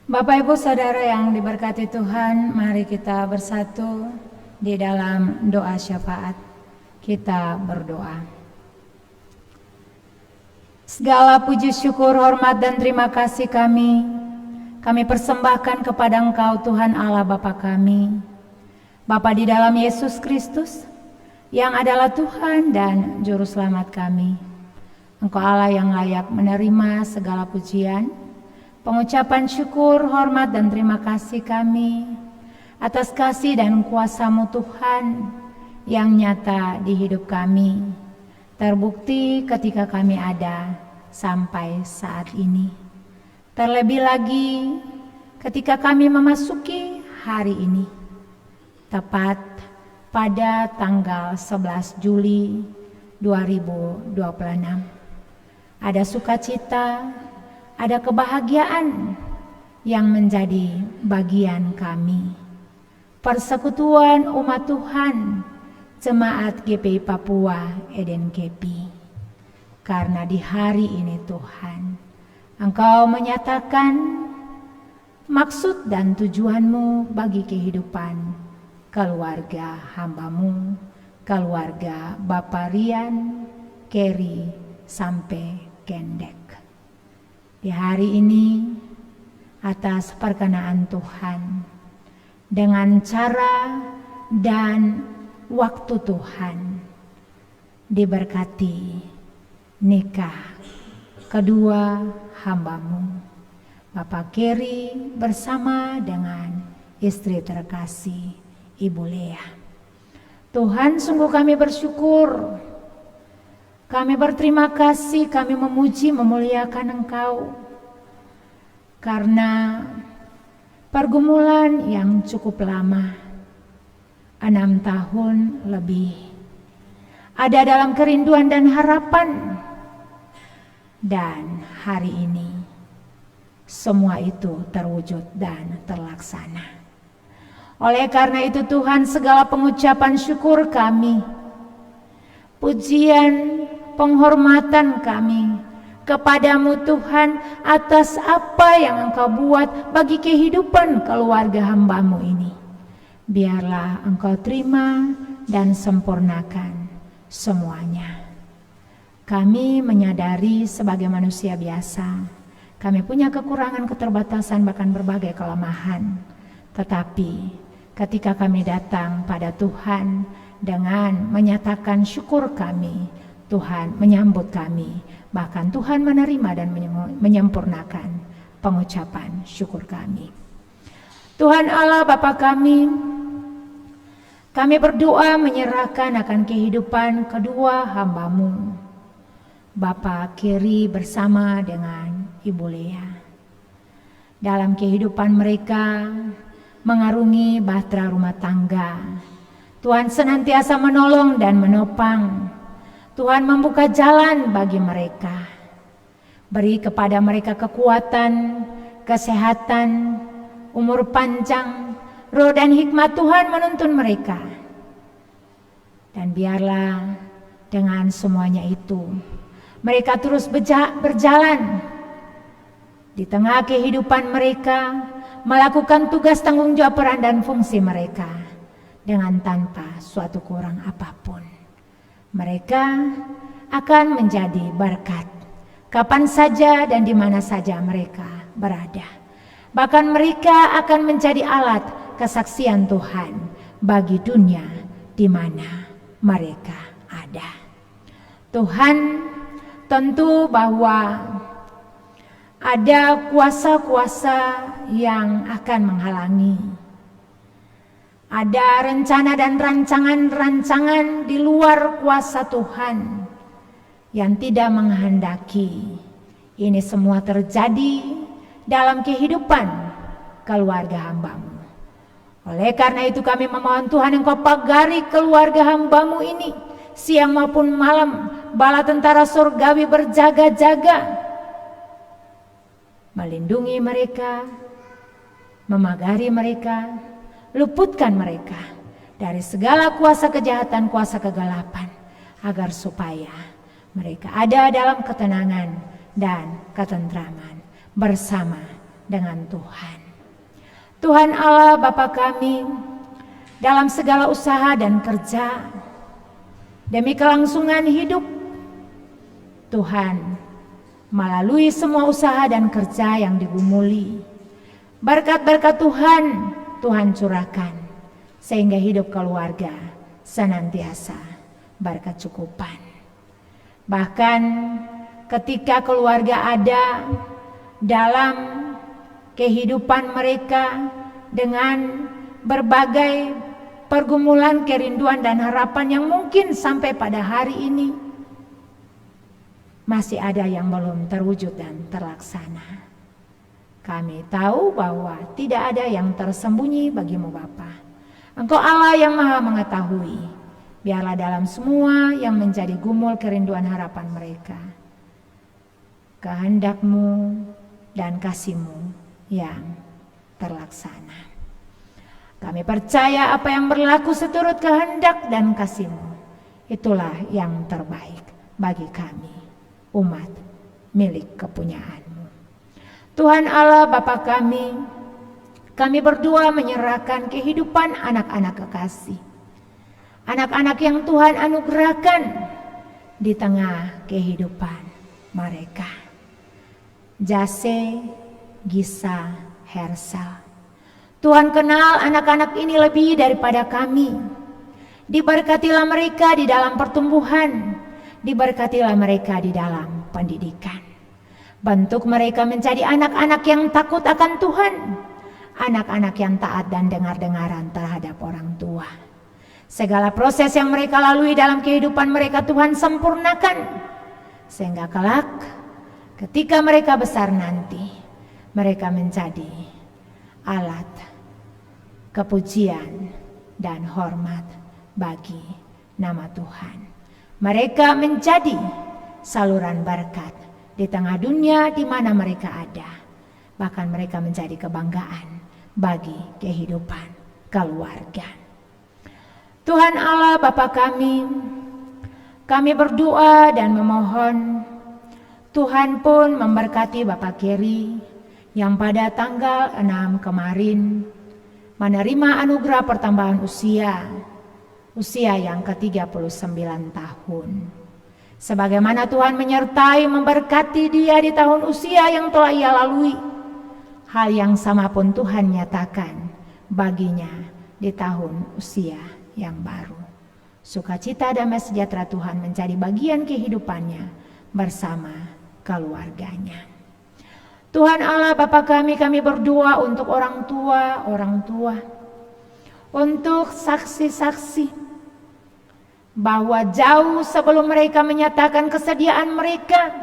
Bapak Ibu Saudara yang diberkati Tuhan, mari kita bersatu di dalam doa syafaat. Kita berdoa. Segala puji syukur, hormat dan terima kasih kami persembahkan kepada Engkau Tuhan Allah Bapa kami. Bapa di dalam Yesus Kristus yang adalah Tuhan dan Juru Selamat kami. Engkau Allah yang layak menerima segala pujian, pengucapan syukur, hormat dan terima kasih kami atas kasih dan kuasa-Mu Tuhan yang nyata di hidup kami, terbukti ketika kami ada sampai saat ini. Terlebih lagi ketika kami memasuki hari ini, tepat pada tanggal 11 Juli 2026. Ada sukacita, ada kebahagiaan yang menjadi bagian kami. Persekutuan umat Tuhan Jemaat GPI Papua Eden KP. Karena di hari ini Tuhan, Engkau menyatakan maksud dan tujuanmu bagi kehidupan keluarga hamba-Mu, keluarga Bapak Rian, Keri, sampai Kendek. Di hari ini, atas perkenaan Tuhan, dengan cara dan waktu Tuhan, diberkati nikah kedua hamba-Mu, Bapak Keri bersama dengan istri terkasih Ibu Lea. Tuhan, sungguh kami bersyukur, kami berterima kasih, kami memuji, memuliakan Engkau karena pergumulan yang cukup lama, 6 tahun lebih, ada dalam kerinduan dan harapan, dan hari ini semua itu terwujud dan terlaksana. Oleh karena itu Tuhan, segala pengucapan syukur kami, pujian, penghormatan kami kepadamu Tuhan atas apa yang Engkau buat bagi kehidupan keluarga hamba-Mu ini. Biarlah Engkau terima dan sempurnakan semuanya. Kami menyadari sebagai manusia biasa, kami punya kekurangan, keterbatasan, bahkan berbagai kelemahan. Tetapi ketika kami datang pada Tuhan dengan menyatakan syukur kami, Tuhan menyambut kami. Bahkan Tuhan menerima dan menyempurnakan pengucapan syukur kami. Tuhan Allah Bapa kami berdoa menyerahkan akan kehidupan kedua hamba-Mu, Bapak Keri bersama dengan Ibu Lea. Dalam kehidupan mereka mengarungi bahtera rumah tangga, Tuhan senantiasa menolong dan menopang. Tuhan membuka jalan bagi mereka. Beri kepada mereka kekuatan, kesehatan, umur panjang, roh dan hikmat Tuhan menuntun mereka. Dan biarlah dengan semuanya itu, mereka terus berjalan di tengah kehidupan mereka, melakukan tugas, tanggung jawab, peran dan fungsi mereka dengan tanpa suatu kurang apapun. Mereka akan menjadi berkat kapan saja dan di mana saja mereka berada. Bahkan mereka akan menjadi alat kesaksian Tuhan bagi dunia di mana mereka ada. Tuhan, tentu bahwa ada kuasa-kuasa yang akan menghalangi. Ada rencana dan rancangan-rancangan di luar kuasa Tuhan yang tidak menghendaki ini semua terjadi dalam kehidupan keluarga hamba-Mu. Oleh karena itu kami memohon Tuhan, Engkau pagari keluarga hamba-Mu ini siang maupun malam, bala tentara surgawi berjaga-jaga, melindungi mereka, memagari mereka, luputkan mereka dari segala kuasa kejahatan, kuasa kegelapan, agar supaya mereka ada dalam ketenangan dan ketentraman bersama dengan Tuhan. Tuhan Allah Bapa kami, dalam segala usaha dan kerja, demi kelangsungan hidup, Tuhan melalui semua usaha dan kerja yang digumuli, berkat-berkat Tuhan curahkan, sehingga hidup keluarga senantiasa berkecukupan. Bahkan ketika keluarga ada dalam kehidupan mereka dengan berbagai pergumulan, kerinduan dan harapan yang mungkin sampai pada hari ini masih ada yang belum terwujud dan terlaksana. Kami tahu bahwa tidak ada yang tersembunyi bagimu Bapa. Engkau Allah yang maha mengetahui. Biarlah dalam semua yang menjadi gumul kerinduan harapan mereka, kehendak-Mu dan kasih-Mu yang terlaksana. Kami percaya apa yang berlaku seturut kehendak dan kasih-Mu, itulah yang terbaik bagi kami, umat milik kepunyaan-Mu. Tuhan Allah Bapa kami berdua menyerahkan kehidupan anak-anak kekasih. Anak-anak yang Tuhan anugerahkan di tengah kehidupan mereka. Jase, Gisa, Hersal. Tuhan kenal anak-anak ini lebih daripada kami. Diberkatilah mereka di dalam pertumbuhan. Diberkatilah mereka di dalam pendidikan. Bentuk mereka menjadi anak-anak yang takut akan Tuhan. Anak-anak yang taat dan dengar-dengaran terhadap orang tua. Segala proses yang mereka lalui dalam kehidupan mereka Tuhan sempurnakan. Sehingga kelak ketika mereka besar nanti, mereka menjadi alat kepujian dan hormat bagi nama Tuhan. Mereka menjadi saluran berkat di tengah dunia di mana mereka ada. Bahkan mereka menjadi kebanggaan bagi kehidupan keluarga. Tuhan Allah Bapa kami berdoa dan memohon Tuhan pun memberkati Bapak Kerry yang pada tanggal 6 kemarin menerima anugerah pertambahan usia yang ke-39 tahun. Sebagaimana Tuhan menyertai memberkati dia di tahun usia yang telah ia lalui, hal yang sama pun Tuhan nyatakan baginya di tahun usia yang baru. Sukacita damai sejahtera Tuhan menjadi bagian kehidupannya bersama keluarganya. Tuhan Allah Bapa kami berdoa untuk orang tua, untuk saksi-saksi, bahwa jauh sebelum mereka menyatakan kesediaan mereka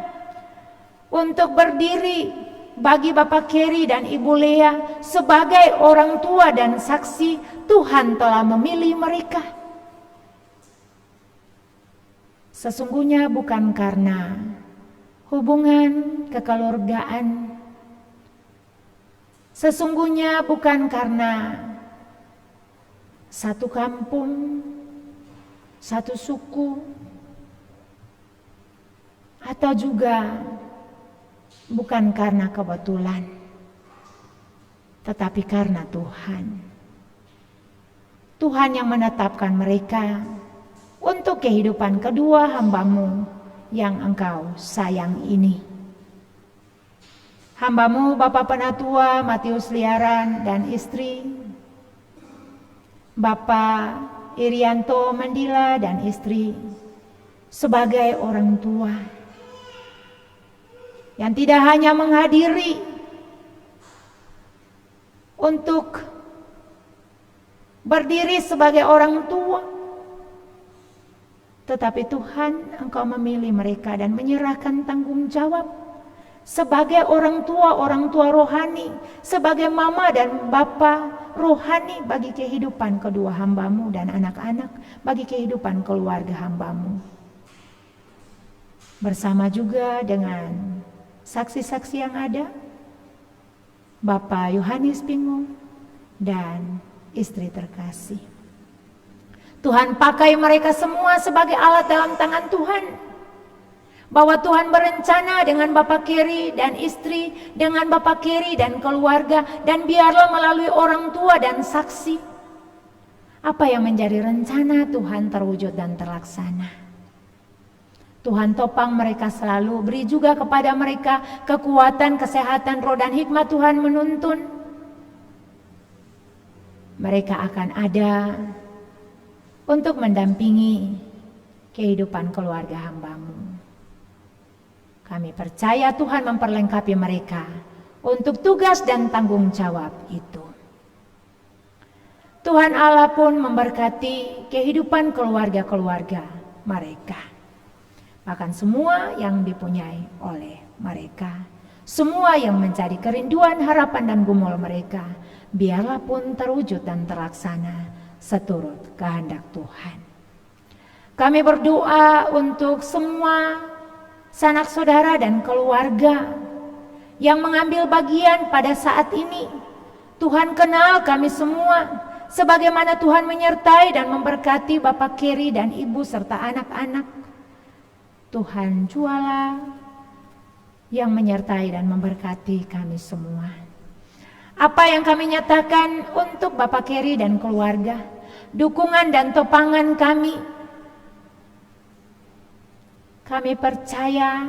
untuk berdiri bagi Bapak Kerry dan Ibu Lea sebagai orang tua dan saksi, Tuhan telah memilih mereka. Sesungguhnya bukan karena hubungan kekeluargaan, sesungguhnya bukan karena satu kampung, satu suku, atau juga bukan karena kebetulan, tetapi karena Tuhan yang menetapkan mereka untuk kehidupan kedua hamba-Mu yang Engkau sayang ini. Hamba-Mu Bapak Penatua Matius Liaran dan istri, Bapak Irianto Mandila dan istri, sebagai orang tua yang tidak hanya menghadiri untuk berdiri sebagai orang tua, tetapi Tuhan Engkau memilih mereka dan menyerahkan tanggung jawab sebagai orang tua rohani, sebagai mama dan bapa rohani bagi kehidupan kedua hamba-Mu dan anak-anak, bagi kehidupan keluarga hamba-Mu. Bersama juga dengan saksi-saksi yang ada, Bapak Yohanes Bingung dan istri terkasih. Tuhan pakai mereka semua sebagai alat dalam tangan Tuhan. Bahwa Tuhan berencana dengan Bapak Kerry dan istri, dengan Bapak Kerry dan keluarga, dan biarlah melalui orang tua dan saksi, apa yang menjadi rencana Tuhan terwujud dan terlaksana. Tuhan topang mereka selalu, beri juga kepada mereka kekuatan, kesehatan, roh dan hikmat Tuhan menuntun. Mereka akan ada untuk mendampingi kehidupan keluarga hamba-Mu. Kami percaya Tuhan memperlengkapi mereka untuk tugas dan tanggung jawab itu. Tuhan Allah pun memberkati kehidupan keluarga-keluarga mereka. Bahkan semua yang dipunyai oleh mereka, semua yang menjadi kerinduan, harapan dan gumul mereka, biarlah pun terwujud dan terlaksana seturut kehendak Tuhan. Kami berdoa untuk semua sanak saudara dan keluarga yang mengambil bagian pada saat ini. Tuhan kenal kami semua, sebagaimana Tuhan menyertai dan memberkati Bapak Keri dan Ibu serta anak-anak. Tuhan jualah yang menyertai dan memberkati kami semua. Apa yang kami nyatakan untuk Bapak Keri dan keluarga, dukungan dan topangan kami percaya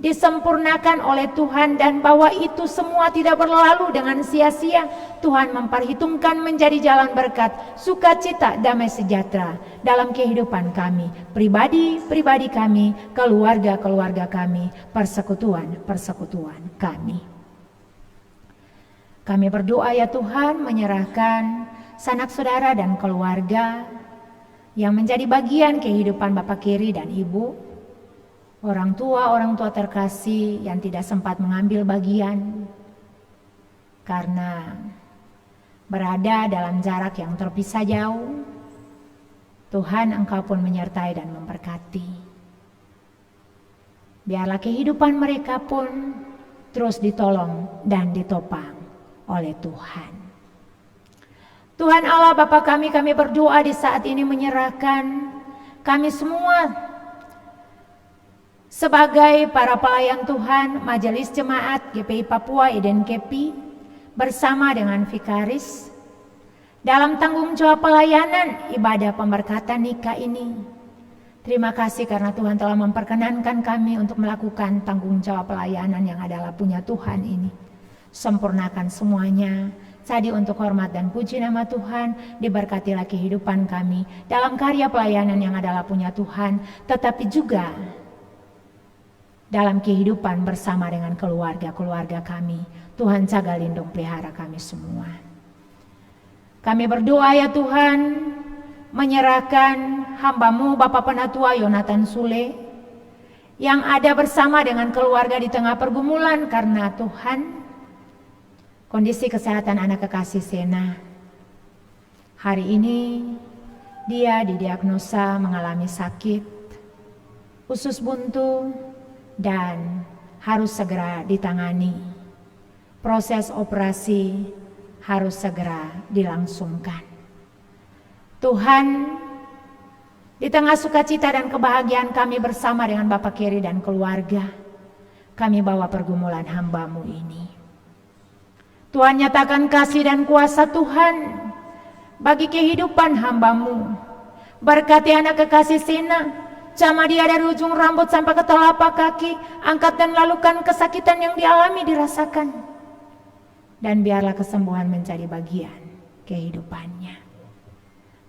disempurnakan oleh Tuhan, dan bahwa itu semua tidak berlalu dengan sia-sia. Tuhan memperhitungkan menjadi jalan berkat, sukacita, damai sejahtera dalam kehidupan kami, pribadi kami, keluarga kami, persekutuan kami. Kami berdoa ya Tuhan, menyerahkan sanak saudara dan keluarga yang menjadi bagian kehidupan Bapak Keri dan Ibu, orang tua terkasih yang tidak sempat mengambil bagian karena berada dalam jarak yang terpisah jauh. Tuhan, Engkau pun menyertai dan memberkati. Biarlah kehidupan mereka pun terus ditolong dan ditopang oleh Tuhan. Tuhan Allah Bapa kami berdoa di saat ini menyerahkan kami semua sebagai para pelayan Tuhan, Majelis Jemaat GPI Papua Eden KP bersama dengan Vikaris dalam tanggung jawab pelayanan ibadah pemberkatan nikah ini. Terima kasih karena Tuhan telah memperkenankan kami untuk melakukan tanggung jawab pelayanan yang adalah punya Tuhan ini. Sempurnakan semuanya. Tadi untuk hormat dan puji nama Tuhan, diberkatilah kehidupan kami dalam karya pelayanan yang adalah punya Tuhan, tetapi juga dalam kehidupan bersama dengan keluarga kami. Tuhan jaga lindung pelihara kami semua. Kami berdoa ya Tuhan, menyerahkan hamba-Mu Bapak Penatua Yonatan Sule yang ada bersama dengan keluarga di tengah pergumulan karena Tuhan kondisi kesehatan anak kekasih Sena. Hari ini dia didiagnosa mengalami sakit usus buntu dan harus segera ditangani. Proses operasi harus segera dilangsungkan. Tuhan, di tengah sukacita dan kebahagiaan kami bersama dengan Bapak Keri dan keluarga, kami bawa pergumulan hamba-Mu ini. Tuhan, nyatakan kasih dan kuasa Tuhan bagi kehidupan hamba-Mu. Berkati anak kekasih Sena, jamah dia dari ujung rambut sampai ke telapak kaki, angkat dan lalukan kesakitan yang dialami dirasakan. Dan biarlah kesembuhan menjadi bagian kehidupannya.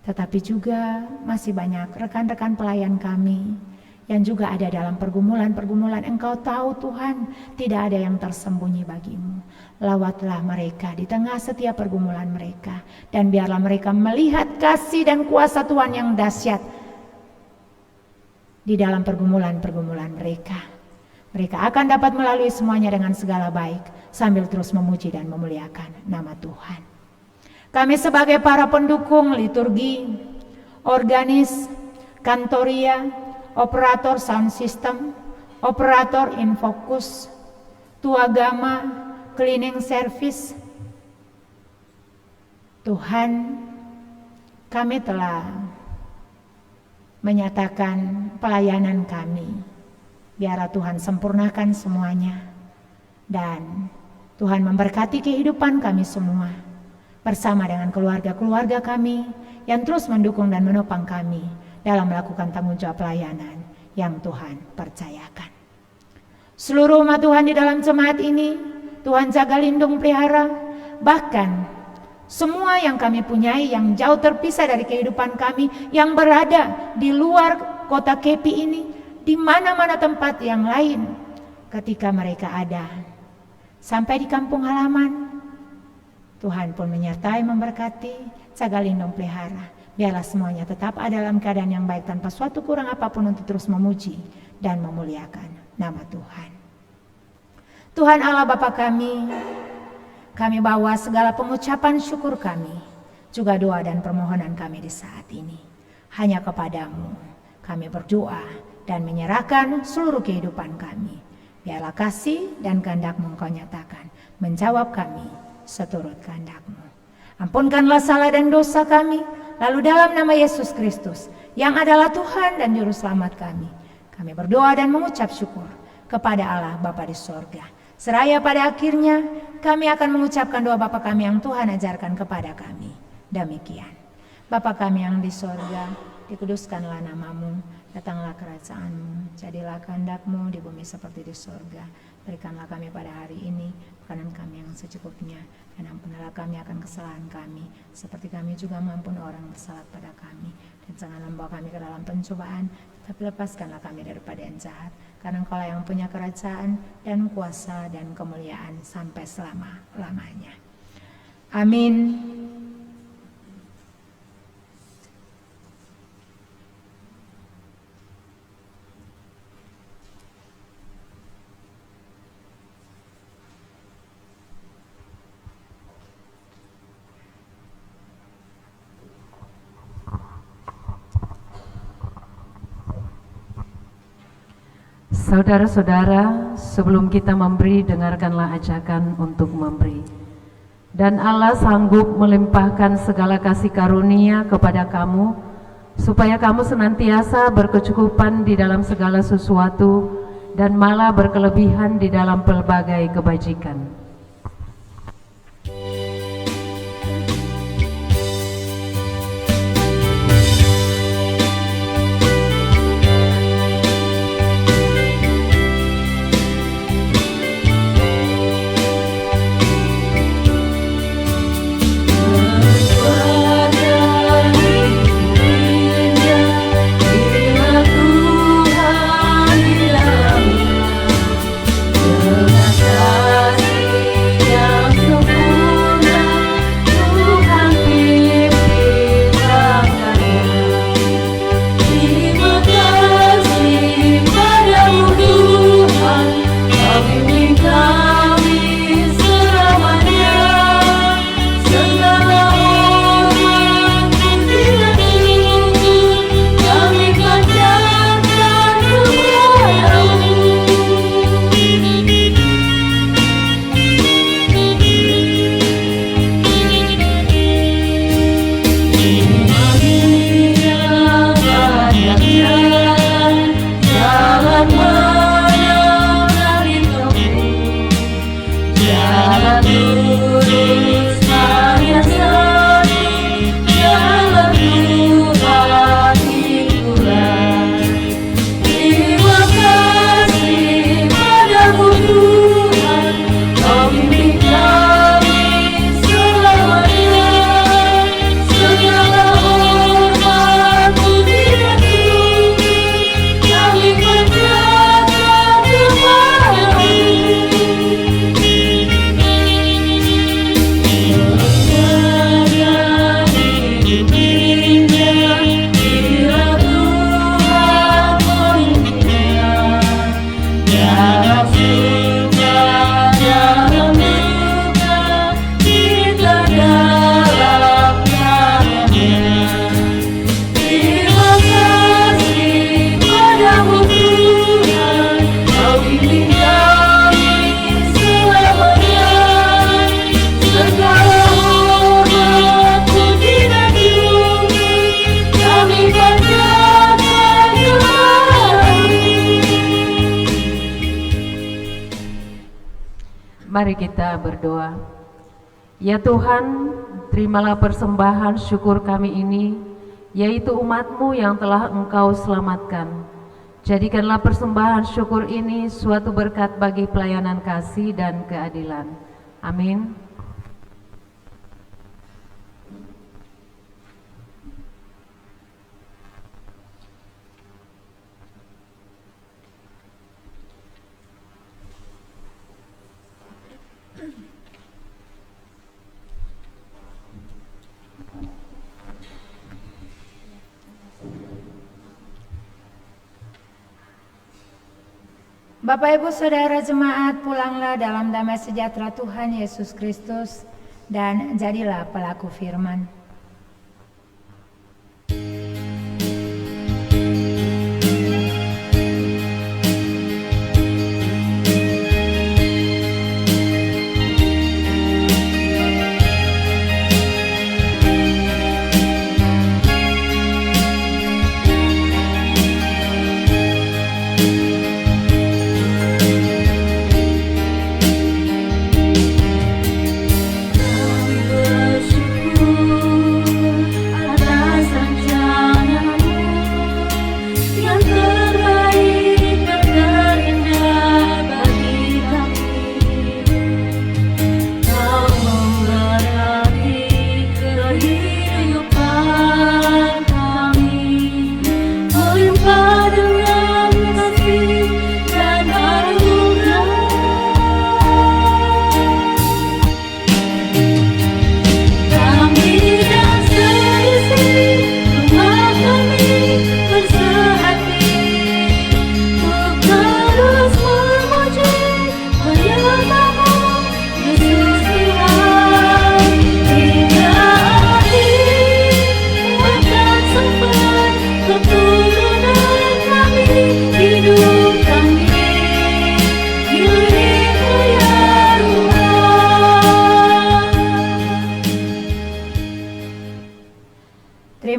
Tetapi juga masih banyak rekan-rekan pelayan kami yang juga ada dalam pergumulan-pergumulan. Engkau tahu Tuhan, tidak ada yang tersembunyi bagimu. Lawatlah mereka di tengah setiap pergumulan mereka, dan biarlah mereka melihat kasih dan kuasa Tuhan yang dahsyat di dalam pergumulan-pergumulan mereka. Mereka akan dapat melalui semuanya dengan segala baik, sambil terus memuji dan memuliakan nama Tuhan. Kami sebagai para pendukung liturgi, organis, kantoria, operator sound system, operator infocus, tuagama, cleaning service, Tuhan, kami telah menyatakan pelayanan kami. Biarlah Tuhan sempurnakan semuanya, dan Tuhan memberkati kehidupan kami semua bersama dengan keluarga-keluarga kami yang terus mendukung dan menopang kami dalam melakukan tanggung jawab pelayanan yang Tuhan percayakan. Seluruh umat Tuhan di dalam jemaat ini, Tuhan jaga lindung pelihara, bahkan semua yang kami punyai yang jauh terpisah dari kehidupan kami, yang berada di luar kota KP ini, di mana-mana tempat yang lain, ketika mereka ada sampai di kampung halaman, Tuhan pun menyertai, memberkati, jaga lindung pelihara. Biarlah semuanya tetap ada dalam keadaan yang baik tanpa suatu kurang apapun untuk terus memuji dan memuliakan nama Tuhan. Tuhan Allah Bapa kami bawa segala pengucapan syukur kami, juga doa dan permohonan kami di saat ini. Hanya kepadamu kami berdoa dan menyerahkan seluruh kehidupan kami. Biarlah kasih dan kehendak-Mu Engkau nyatakan, menjawab kami seturut kehendak-Mu. Ampunkanlah salah dan dosa kami, lalu dalam nama Yesus Kristus, yang adalah Tuhan dan Juru Selamat kami berdoa dan mengucap syukur kepada Allah Bapa di sorga. Seraya pada akhirnya, kami akan mengucapkan doa Bapa kami yang Tuhan ajarkan kepada kami. Demikian. Bapa kami yang di sorga, dikuduskanlah nama-Mu, datanglah kerajaan-Mu, jadilah kehendak-Mu di bumi seperti di sorga. Berikanlah kami pada hari ini makanan kami yang secukupnya, dan ampunilah kami akan kesalahan kami, seperti kami juga mengampuni orang bersalah pada kami. Dan janganlah membawa kami ke dalam pencobaan, tapi lepaskanlah kami daripada yang jahat. Karena Engkau yang punya kerajaan dan kuasa dan kemuliaan sampai selama-lamanya. Amin. Saudara-saudara, sebelum kita memberi, dengarkanlah ajakan untuk memberi. Dan Allah sanggup melimpahkan segala kasih karunia kepada kamu, supaya kamu senantiasa berkecukupan di dalam segala sesuatu, dan malah berkelebihan di dalam pelbagai kebajikan. Mari kita berdoa. Ya Tuhan, terimalah persembahan syukur kami ini, yaitu umat-Mu yang telah Engkau selamatkan. Jadikanlah persembahan syukur ini suatu berkat bagi pelayanan kasih dan keadilan. Amin. Bapak Ibu Saudara jemaat, pulanglah dalam damai sejahtera Tuhan Yesus Kristus dan jadilah pelaku firman.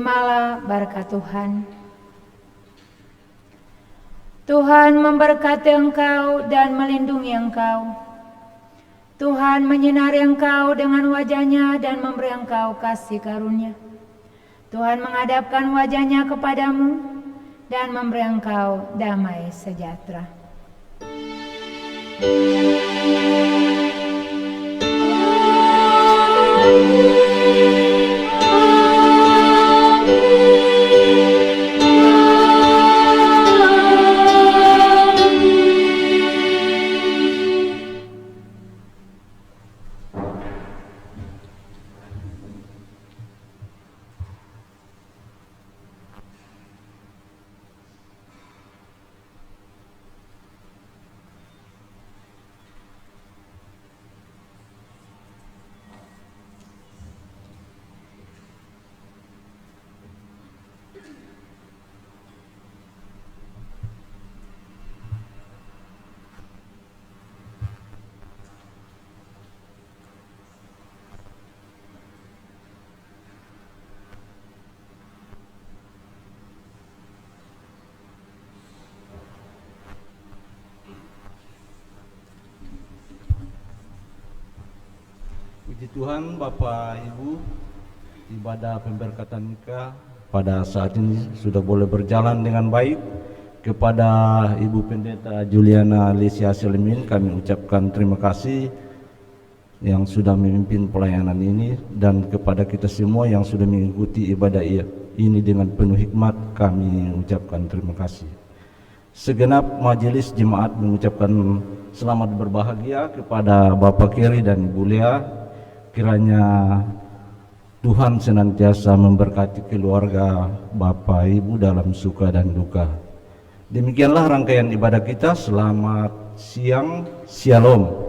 Terimalah berkat Tuhan. Tuhan memberkati engkau dan melindungi engkau. Tuhan menyinari engkau dengan wajah-Nya dan memberi engkau kasih karunia. Tuhan menghadapkan wajah-Nya kepadamu dan memberi engkau damai sejahtera. Puji Tuhan, Bapak Ibu, ibadah pemberkatan nikah pada saat ini sudah boleh berjalan dengan baik. Kepada Ibu Pendeta Juliana Lesia Selemin kami ucapkan terima kasih yang sudah memimpin pelayanan ini, dan kepada kita semua yang sudah mengikuti ibadah ini dengan penuh hikmat kami ucapkan terima kasih. Segenap majelis jemaat mengucapkan selamat berbahagia kepada Bapak Keri dan Ibu Lea. Kiranya Tuhan senantiasa memberkati keluarga Bapak Ibu dalam suka dan duka. Demikianlah rangkaian ibadah kita. Selamat siang, Shalom.